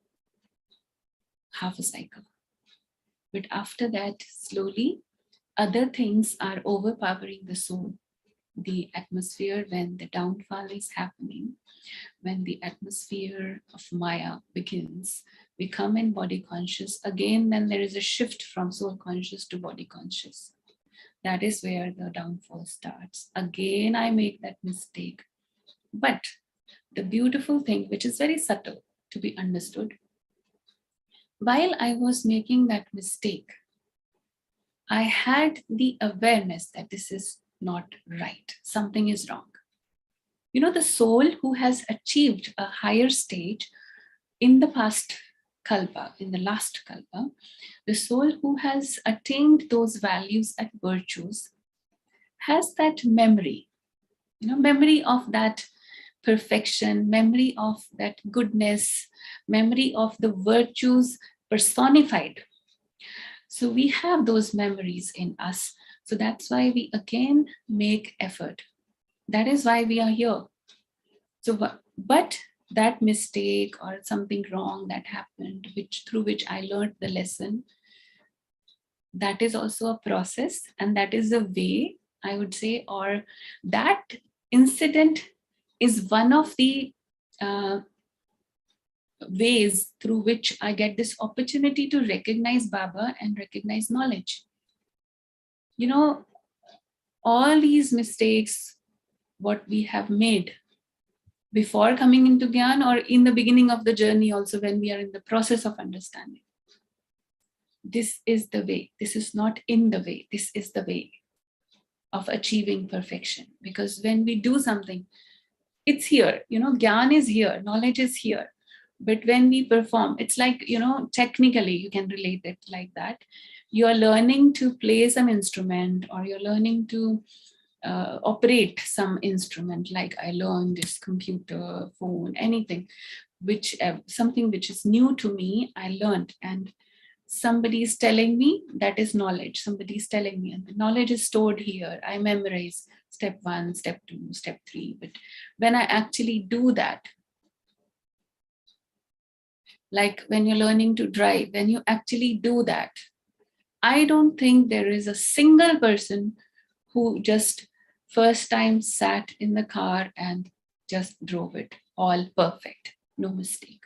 half a cycle. But after that, slowly, other things are overpowering the soul. The atmosphere, when the downfall is happening, when the atmosphere of Maya begins, we come in body conscious. Again, then there is a shift from soul conscious to body conscious. That is where the downfall starts. Again, I make that mistake. But the beautiful thing, which is very subtle to be understood, while I was making that mistake, I had the awareness that this is not right. Something is wrong. You know, the soul who has achieved a higher stage in the past kalpa, in the last kalpa, the soul who has attained those values and virtues has that memory, memory of that perfection, memory of that goodness, memory of the virtues personified. So we have those memories in us. So that's why we again make effort. That is why we are here. So, but that mistake or something wrong that happened, through which I learned the lesson, that is also a process, and that is a way, I would say, or that incident is one of the ways through which I get this opportunity to recognize Baba and recognize knowledge. You know, all these mistakes, what we have made before coming into Gyan, or in the beginning of the journey also, when we are in the process of understanding. This is the way. This is not in the way. This is the way of achieving perfection. Because when we do something, it's here. You know, Gyan is here. Knowledge is here. But when we perform, it's like, you know, technically you can relate it like that. You are learning to play some instrument, or you're learning to operate some instrument, like I learned this computer, phone, anything, something which is new to me, I learned, and somebody is telling me, that is knowledge. Somebody is telling me, and the knowledge is stored here. I memorize step 1, step 2, step 3. But when I actually do that, like when you're learning to drive, when you actually do that, I don't think there is a single person who just first time sat in the car and just drove it all perfect, no mistake.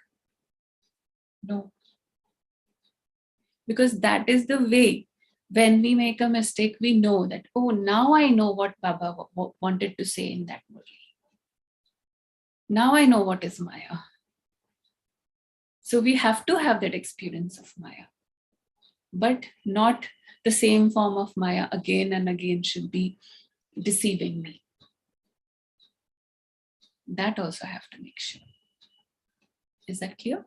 No. Because that is the way. When we make a mistake, we know that, oh, now I know what Baba wanted to say in that Murli. Now I know what is Maya. So we have to have that experience of Maya. But not the same form of Maya again and again should be deceiving me. That also I have to make sure. Is that clear?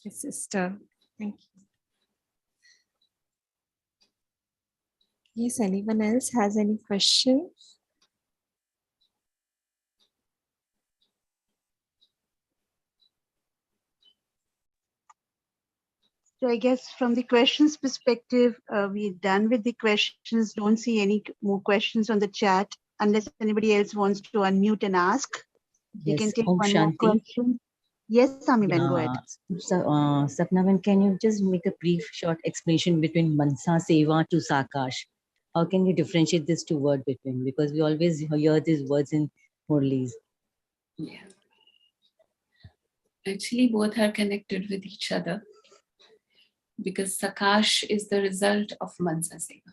Yes, sister. Thank you. Yes, anyone else has any question? So I guess from the questions perspective, we're done with the questions. Don't see any more questions on the chat unless anybody else wants to unmute and ask. We can Yes, take Om one more Shanti. question. Yes, Samiben, go ahead. So, Sapna, can you just make a brief, short explanation between Mansa Seva to Sakash? How can we differentiate these two words between? Because we always hear these words in Murlis. Yeah. Actually, both are connected with each other, because Sakash is the result of Mansa Seva.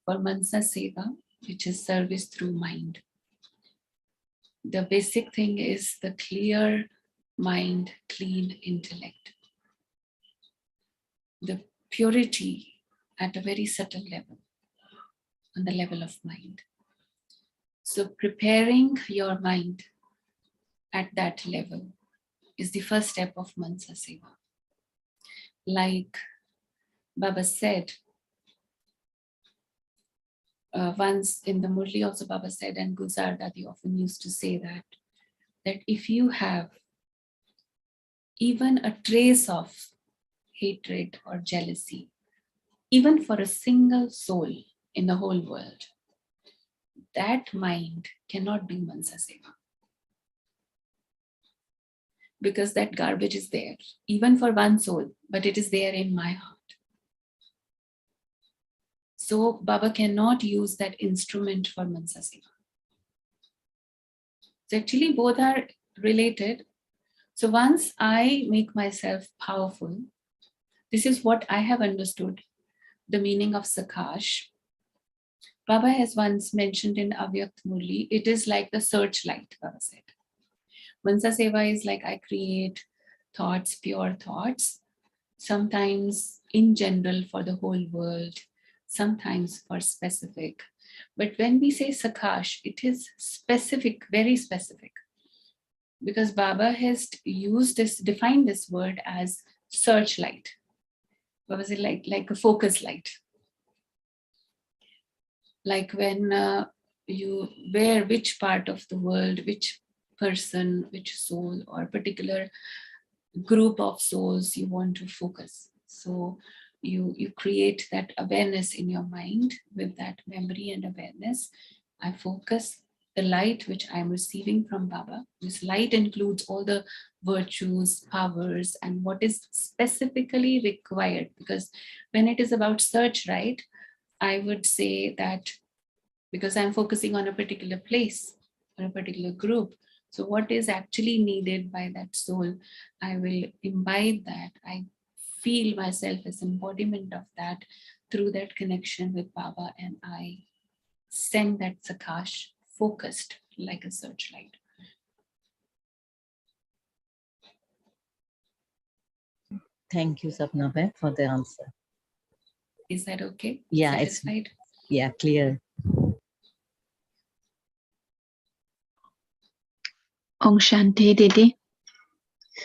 For Mansa Seva, which is service through mind, the basic thing is the clear mind, clean intellect. The purity at a very subtle level, on the level of mind. So preparing your mind at that level is the first step of Mansa Seva. Like Baba said, once in the Murli also Baba said, and Guzar Dadi often used to say that if you have even a trace of hatred or jealousy, even for a single soul in the whole world, that mind cannot do Mansa Seva. Because that garbage is there, even for one soul, but it is there in my heart. So Baba cannot use that instrument for Mansa Seva. So actually both are related. So once I make myself powerful, this is what I have understood, the meaning of Sakash. Baba has once mentioned in Avyakt Murli, it is like the searchlight, Baba said. Mansa Seva is like I create thoughts, pure thoughts, sometimes in general for the whole world, sometimes for specific. But when we say Sakash, it is specific, very specific. Because Baba has defined this word as searchlight. Baba said like a focus light. Like when where which part of the world, which person, which soul, or particular group of souls you want to focus. So you create that awareness in your mind. With that memory and awareness, I focus the light which I'm receiving from Baba. This light includes all the virtues, powers, and what is specifically required. Because when it is about search, right, I would say that because I'm focusing on a particular place or a particular group, so what is actually needed by that soul, I will imbibe that. I feel myself as embodiment of that through that connection with Baba, and I send that Sakash focused like a searchlight. Thank you, Sapna Bhai, for the answer. Is that okay? Yeah, satisfied? it's clear. Om Shanti, Didi.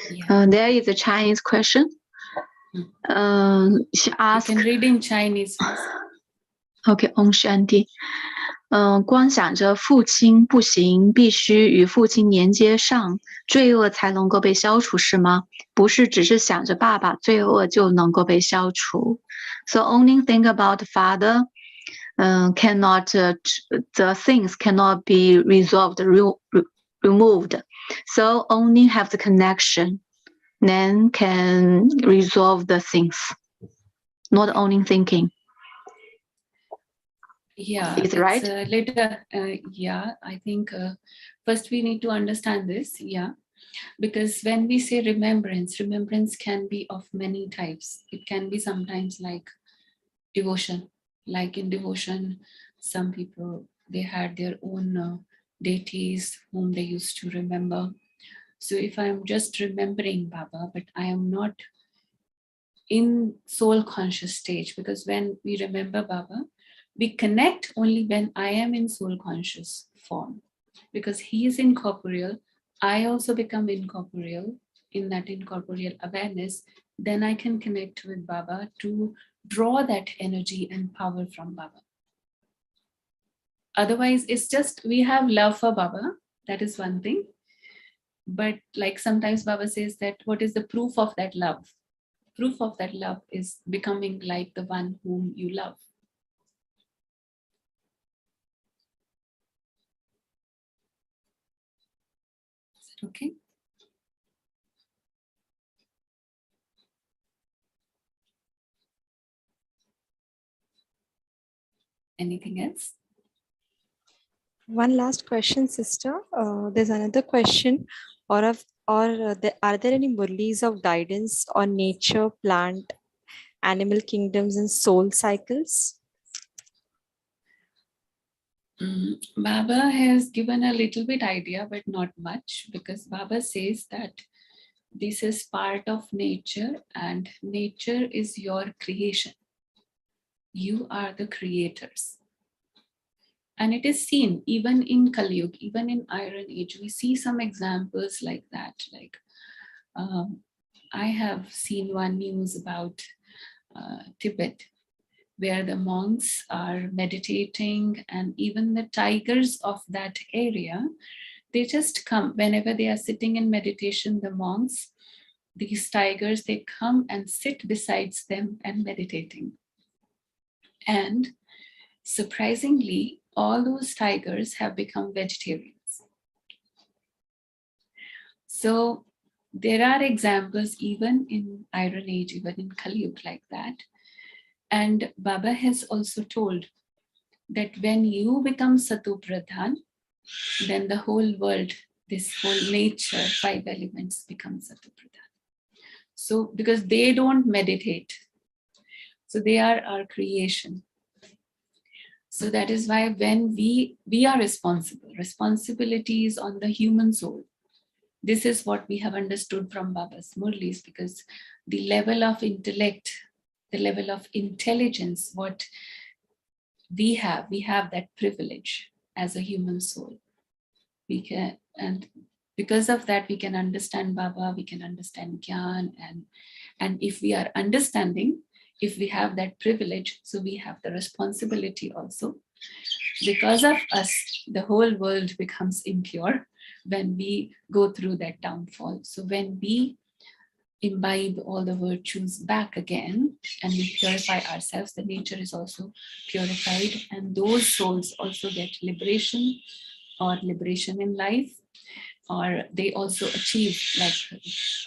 Yeah. There is a Chinese question. She asked. You can read in Chinese first. Okay, Om Shanti. 光想着父亲不行，必须与父亲连接上，罪恶才能够被消除，是吗？不是只是想着爸爸，罪恶就能够被消除。So only think about father, cannot the things cannot be resolved, removed. So only have the connection, then can resolve the things. Not only thinking. Yeah, is it right? Later, yeah, I think first we need to understand this, yeah, because when we say remembrance, remembrance can be of many types. It can be sometimes like devotion, like in devotion, some people, they had their own deities whom they used to remember. So if I'm just remembering Baba, but I am not in soul conscious stage, because when we remember Baba, we connect only when I am in soul conscious form, because he is incorporeal. I also become incorporeal. In that incorporeal awareness, then I can connect with Baba to draw that energy and power from Baba. Otherwise, it's just we have love for Baba. That is one thing. But like sometimes Baba says that what is the proof of that love? Proof of that love is becoming like the one whom you love. Okay. Anything else? One last question, sister. There's another question. Are there any murlis of guidance on nature, plant, animal kingdoms, and soul cycles? Baba has given a little bit idea, but not much, because Baba says that this is part of nature and nature is your creation. You are the creators. And it is seen even in Kali Yuga, even in Iron Age, we see some examples like that. Like I have seen one news about Tibet, where the monks are meditating, and even the tigers of that area, they just come whenever they are sitting in meditation, the monks, these tigers, they come and sit beside them and meditating. And surprisingly, all those tigers have become vegetarians. So there are examples even in Iron Age, even in Kali Yuga like that. And Baba has also told that when you become Satu Pradhan, then the whole world, this whole nature, 5 elements become Satu Pradhan. So because they don't meditate, so they are our creation. So that is why when we are responsible, responsibility is on the human soul. This is what we have understood from Baba's Murlis, because the level of intellect, the level of intelligence, what we have that privilege as a human soul. We can, and because of that, we can understand Baba, we can understand Gyan, and if we are understanding, if we have that privilege, so we have the responsibility also. Because of us, the whole world becomes impure when we go through that downfall. So when we imbibe all the virtues back again and we purify ourselves, the nature is also purified, and those souls also get liberation or liberation in life, or they also achieve, like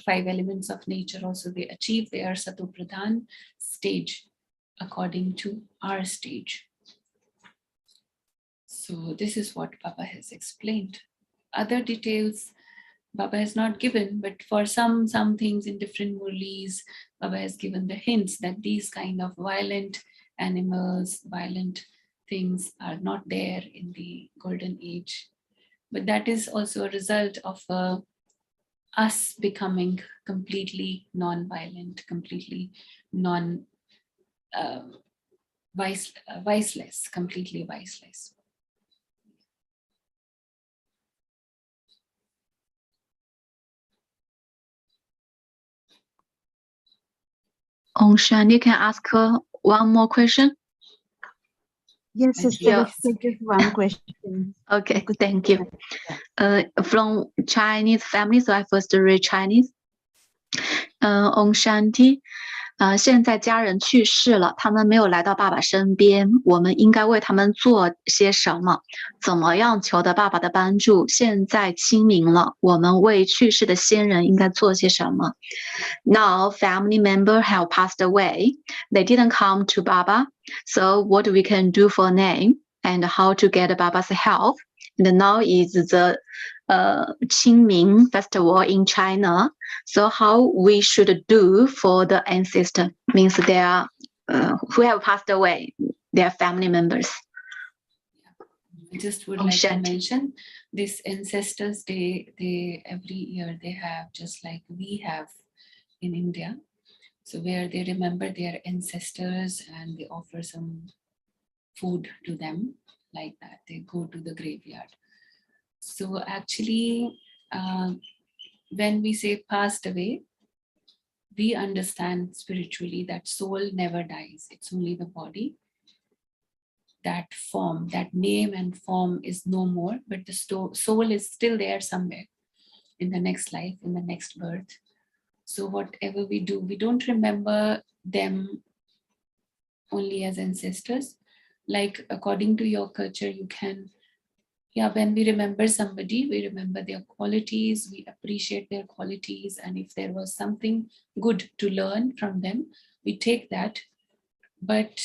5 elements of nature also they achieve their Sato Pradhan stage according to our stage. So this is what Baba has explained. Other details Baba has not given, but for some things in different Murlis, Baba has given the hints that these kind of violent animals, violent things are not there in the golden age. But that is also a result of us becoming completely non-violent, completely viceless, completely viceless. Om Shanti, can I ask one more question? Yes, sister, let's Yes. take just one question. Okay, thank you. From Chinese family, so I first read Chinese. Om Shanti. 现在家人去世了，他们没有来到爸爸身边，我们应该为他们做些什么？怎么样求得爸爸的帮助？现在清明了，我们为去世的先人应该做些什么？ Now family member have passed away. They didn't come to Baba. So what we can do for them and how to get Baba's help? And now is the Qingming festival in China. So how we should do for the ancestor, means they are who have passed away, their family members. I just would Om like to Shanti. mention this Ancestors Day, they every year they have, just like we have in India. So where they remember their ancestors and they offer some food to them, like that. They go to the graveyard. So actually, when we say passed away, we understand spiritually that soul never dies. It's only the body. That form, that name and form is no more, but the soul is still there somewhere in the next life, in the next birth. So whatever we do, we don't remember them only as ancestors. Like according to your culture, you can, when we remember somebody, we remember their qualities, we appreciate their qualities, and if there was something good to learn from them, we take that. But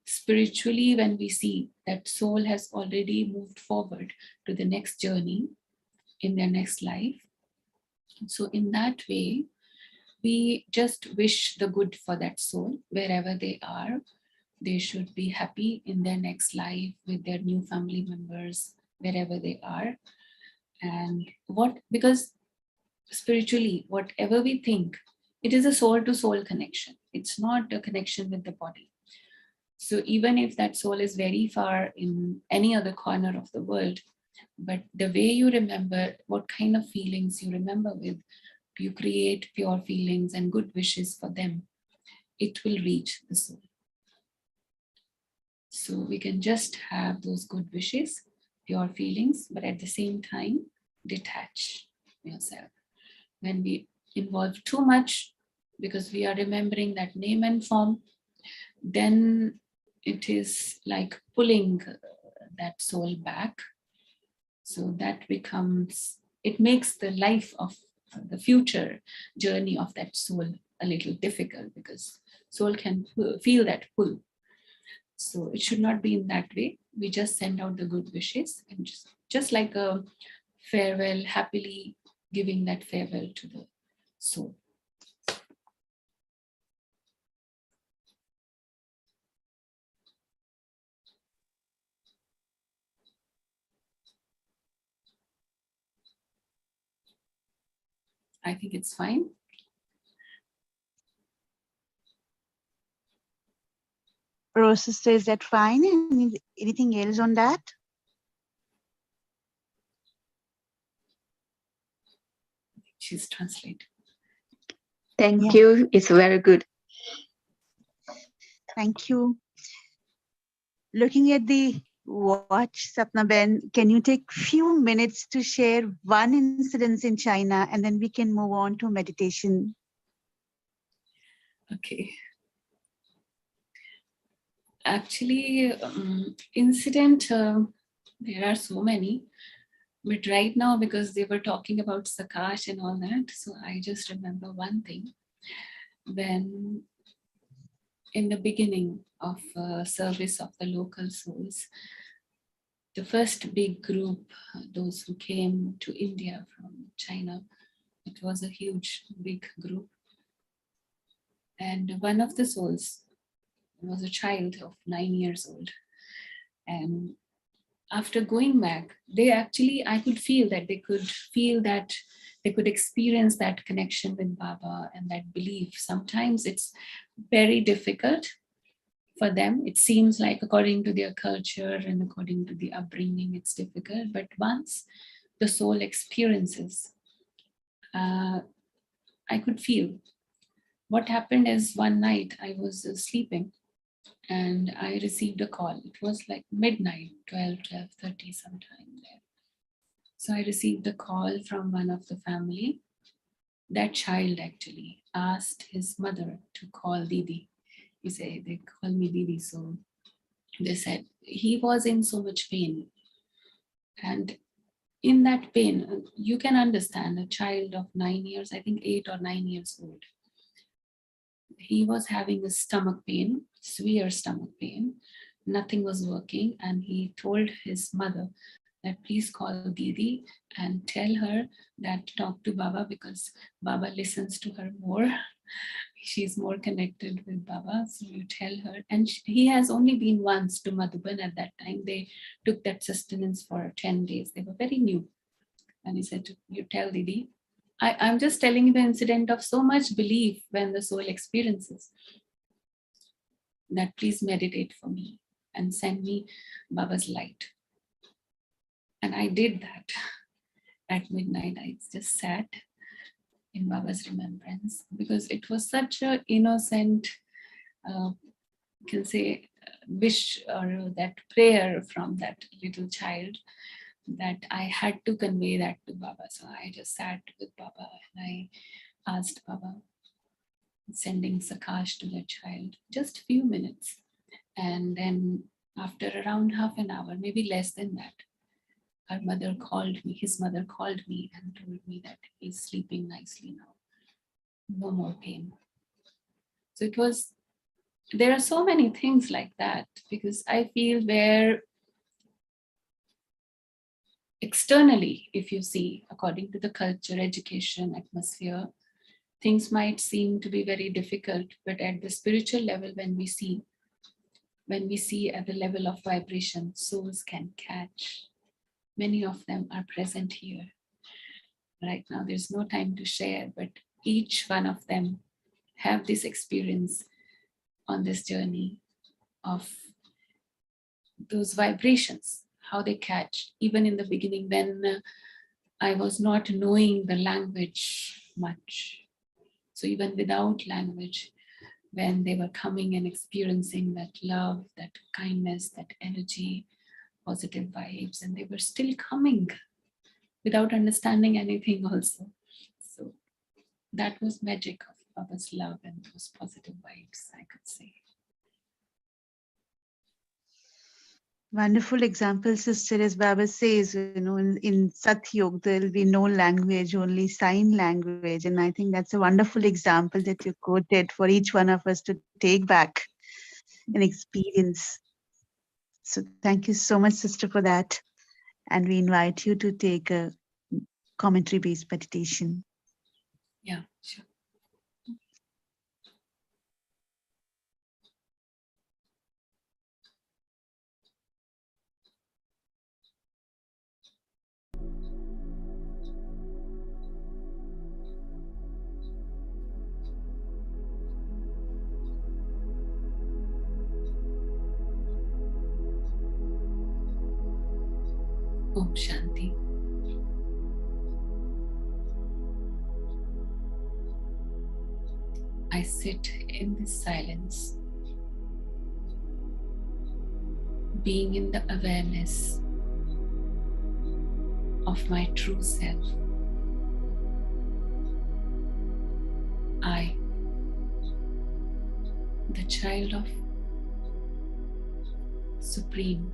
spiritually, when we see that soul has already moved forward to the next journey in their next life, so in that way, we just wish the good for that soul wherever they are. They should be happy in their next life with their new family members, wherever they are. And because spiritually, whatever we think, it is a soul to soul connection. It's not a connection with the body. So even if that soul is very far in any other corner of the world, but the way you remember, what kind of feelings you remember with, you create pure feelings and good wishes for them, it will reach the soul. So we can just have those good wishes, pure feelings, but at the same time, detach yourself. When we involve too much, because we are remembering that name and form, then it is like pulling that soul back. So that becomes, it makes the life of the future journey of that soul a little difficult, because soul can feel that pull. So it should not be in that way. We just send out the good wishes and just like a farewell, happily giving that farewell to the soul. I think it's fine. Rose sister, is that fine? Anything else on that? She's translated. Thank you. It's very good. Thank you. Looking at the watch, Sapna Ben, can you take few minutes to share one incident in China, and then we can move on to meditation? Okay. Actually, incident, there are so many. But right now, because they were talking about Sakash and all that, so I just remember one thing. When in the beginning of service of the local souls, the first big group, those who came to India from China, it was a huge, big group. And one of the souls was a child of 9 years old. And after going back, I could feel that they could experience that connection with Baba and that belief. Sometimes it's very difficult for them. It seems like according to their culture and according to the upbringing, it's difficult. But once the soul experiences, I could feel. What happened is one night I was sleeping and I received a call. It was like midnight, 12:30 sometime there. So I received a call from one of the family. That child actually asked his mother to call Didi. He said, they call me Didi. So they said he was in so much pain. And in that pain, you can understand a child of 9 years, I think 8 or 9 years old. He was having a stomach pain, severe stomach pain. Nothing was working. And he told his mother that please call Didi and tell her that talk to Baba because Baba listens to her more. She's more connected with Baba. So you tell her. And he has only been once to Madhuban at that time. They took that sustenance for 10 days. They were very new. And he said, you tell Didi. I'm just telling you the incident of so much belief when the soul experiences that please meditate for me and send me Baba's light. And I did that at midnight. I just sat in Baba's remembrance because it was such an innocent, you can say, wish or that prayer from that little child that I had to convey that to Baba. So I just sat with Baba and I asked Baba, sending Sakash to the child, just a few minutes. And then after around half an hour, maybe less than that, his mother called me and told me that he's sleeping nicely now. No more pain. So there are so many things like that because I feel where externally, if you see, according to the culture, education, atmosphere, things might seem to be very difficult, but at the spiritual level, when we see at the level of vibration, souls can catch. Many of them are present here. Right now, there's no time to share, but each one of them have this experience on this journey of those vibrations, how they catch. Even in the beginning, when I was not knowing the language much. So even without language, when they were coming and experiencing that love, that kindness, that energy, positive vibes, and they were still coming without understanding anything also. So that was magic of Baba's love and those positive vibes, I could say. Wonderful example, sister. As Baba says, in Satyog, there will be no language, only sign language. And I think that's a wonderful example that you quoted for each one of us to take back and experience. So thank you so much, sister, for that. And we invite you to take a commentary-based meditation. Yeah, sure. Om Shanti. I sit in this silence, being in the awareness of my true self. I the child of Supreme.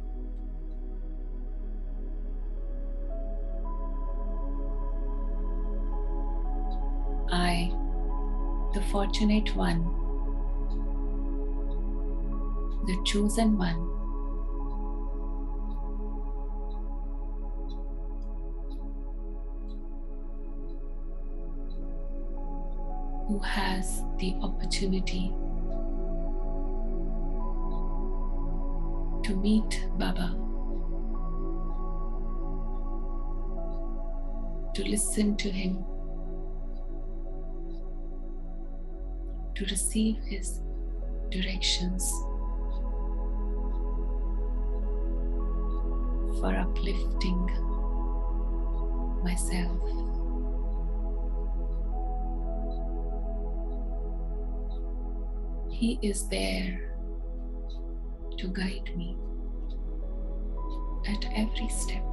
I, the fortunate one, the chosen one, who has the opportunity to meet Baba, to listen to him, to receive his directions for uplifting myself. He is there to guide me at every step.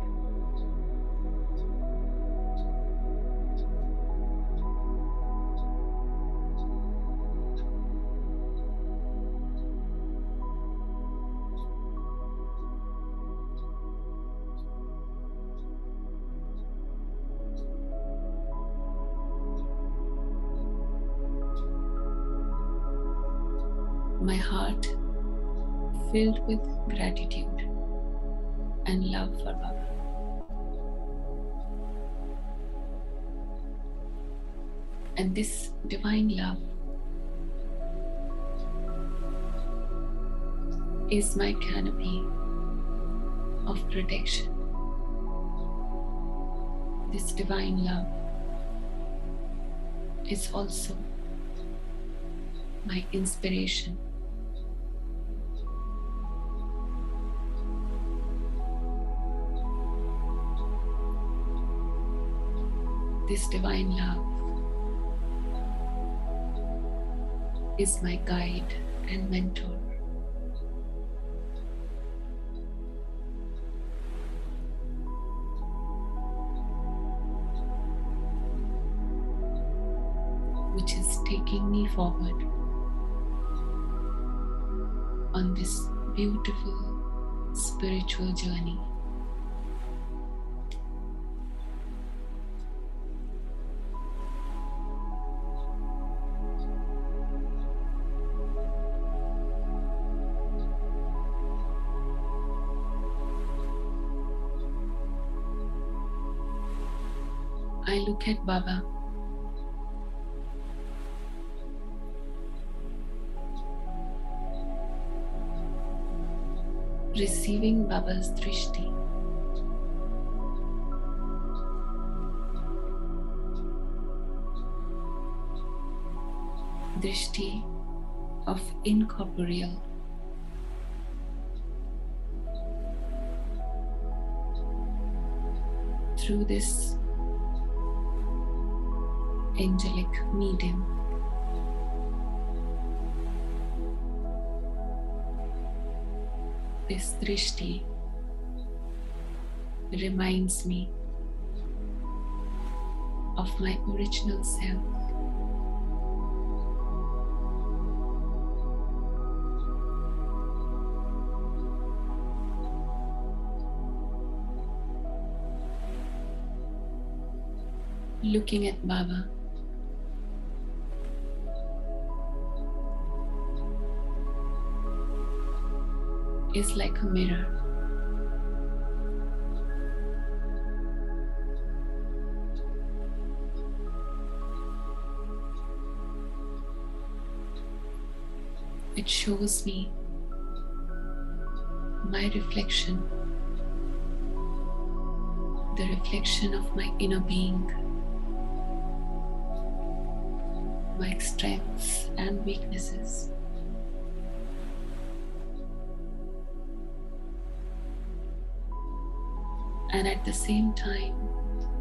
My heart filled with gratitude and love for Baba. And this divine love is my canopy of protection. This divine love is also my inspiration. This divine love is my guide and mentor. Which is taking me forward on this beautiful spiritual journey. I look at Baba receiving Baba's drishti. Drishti of Incorporeal. Through this angelic medium. This drishti reminds me of my original self. Looking at Baba, is like a mirror. It shows me my reflection, the reflection of my inner being, my strengths and weaknesses. And at the same time,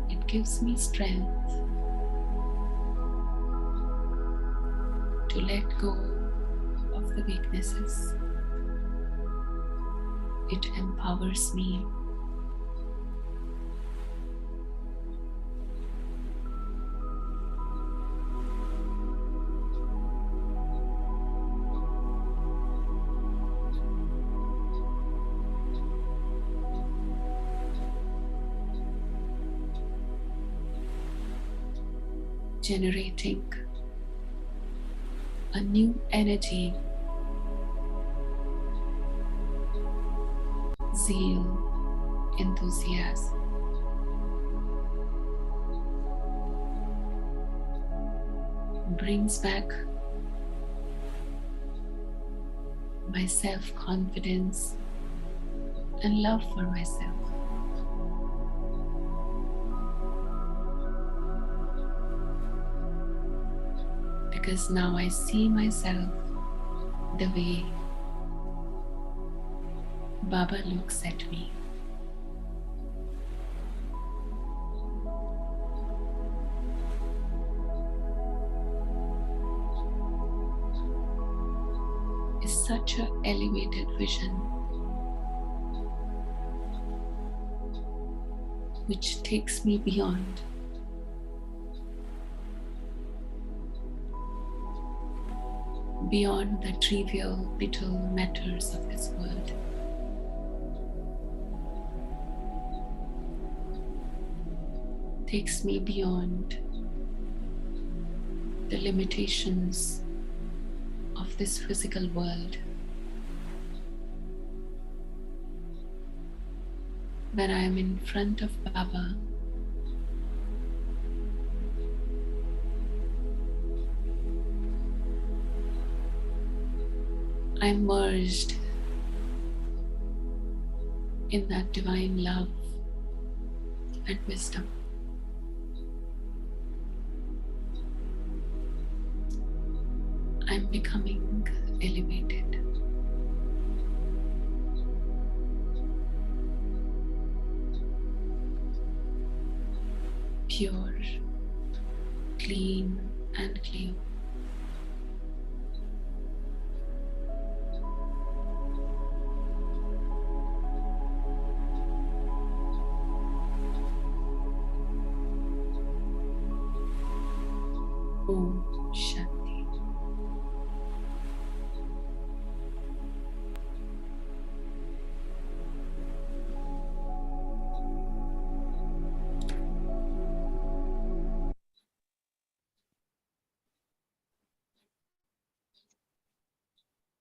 it gives me strength to let go of the weaknesses. It empowers me. generating a new energy, zeal, enthusiasm. Brings back my self-confidence and love for myself. Because now I see myself the way Baba looks at me. It's such an elevated vision which takes me beyond the trivial, little matters of this world. Takes me beyond the limitations of this physical world. When I am in front of Baba, I'm merged in that divine love and wisdom. I'm becoming elevated. Pure, clean, and clear. Om Shanti.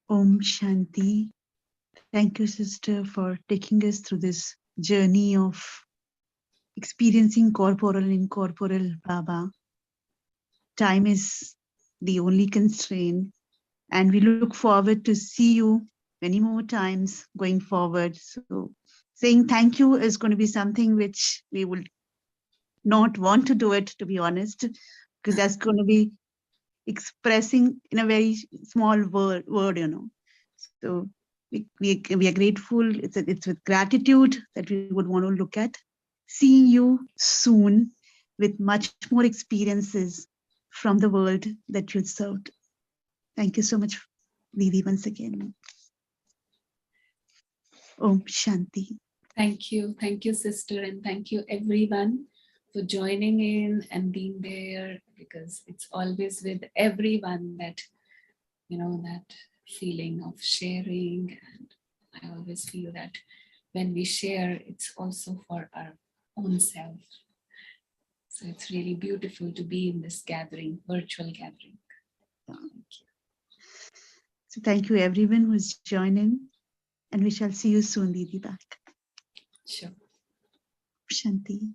Om Shanti. Thank you, sister, for taking us through this journey of experiencing corporal and incorporeal Baba. Time is the only constraint, and we look forward to see you many more times going forward. So saying thank you is going to be something which we will not want to do it, to be honest, because that's going to be expressing in a very small word, So we are grateful. It's with gratitude that we would want to look at seeing you soon with much more experiences from the world that you served. Thank you so much, Didi, once again. Om Shanti. Thank you, sister, and thank you, everyone, for joining in and being there, because it's always with everyone that, that feeling of sharing. And I always feel that when we share, it's also for our own self. So it's really beautiful to be in this gathering, virtual gathering. Thank you. So thank you, everyone who's joining, and we shall see you soon, Didi, back. Sure. Shanti.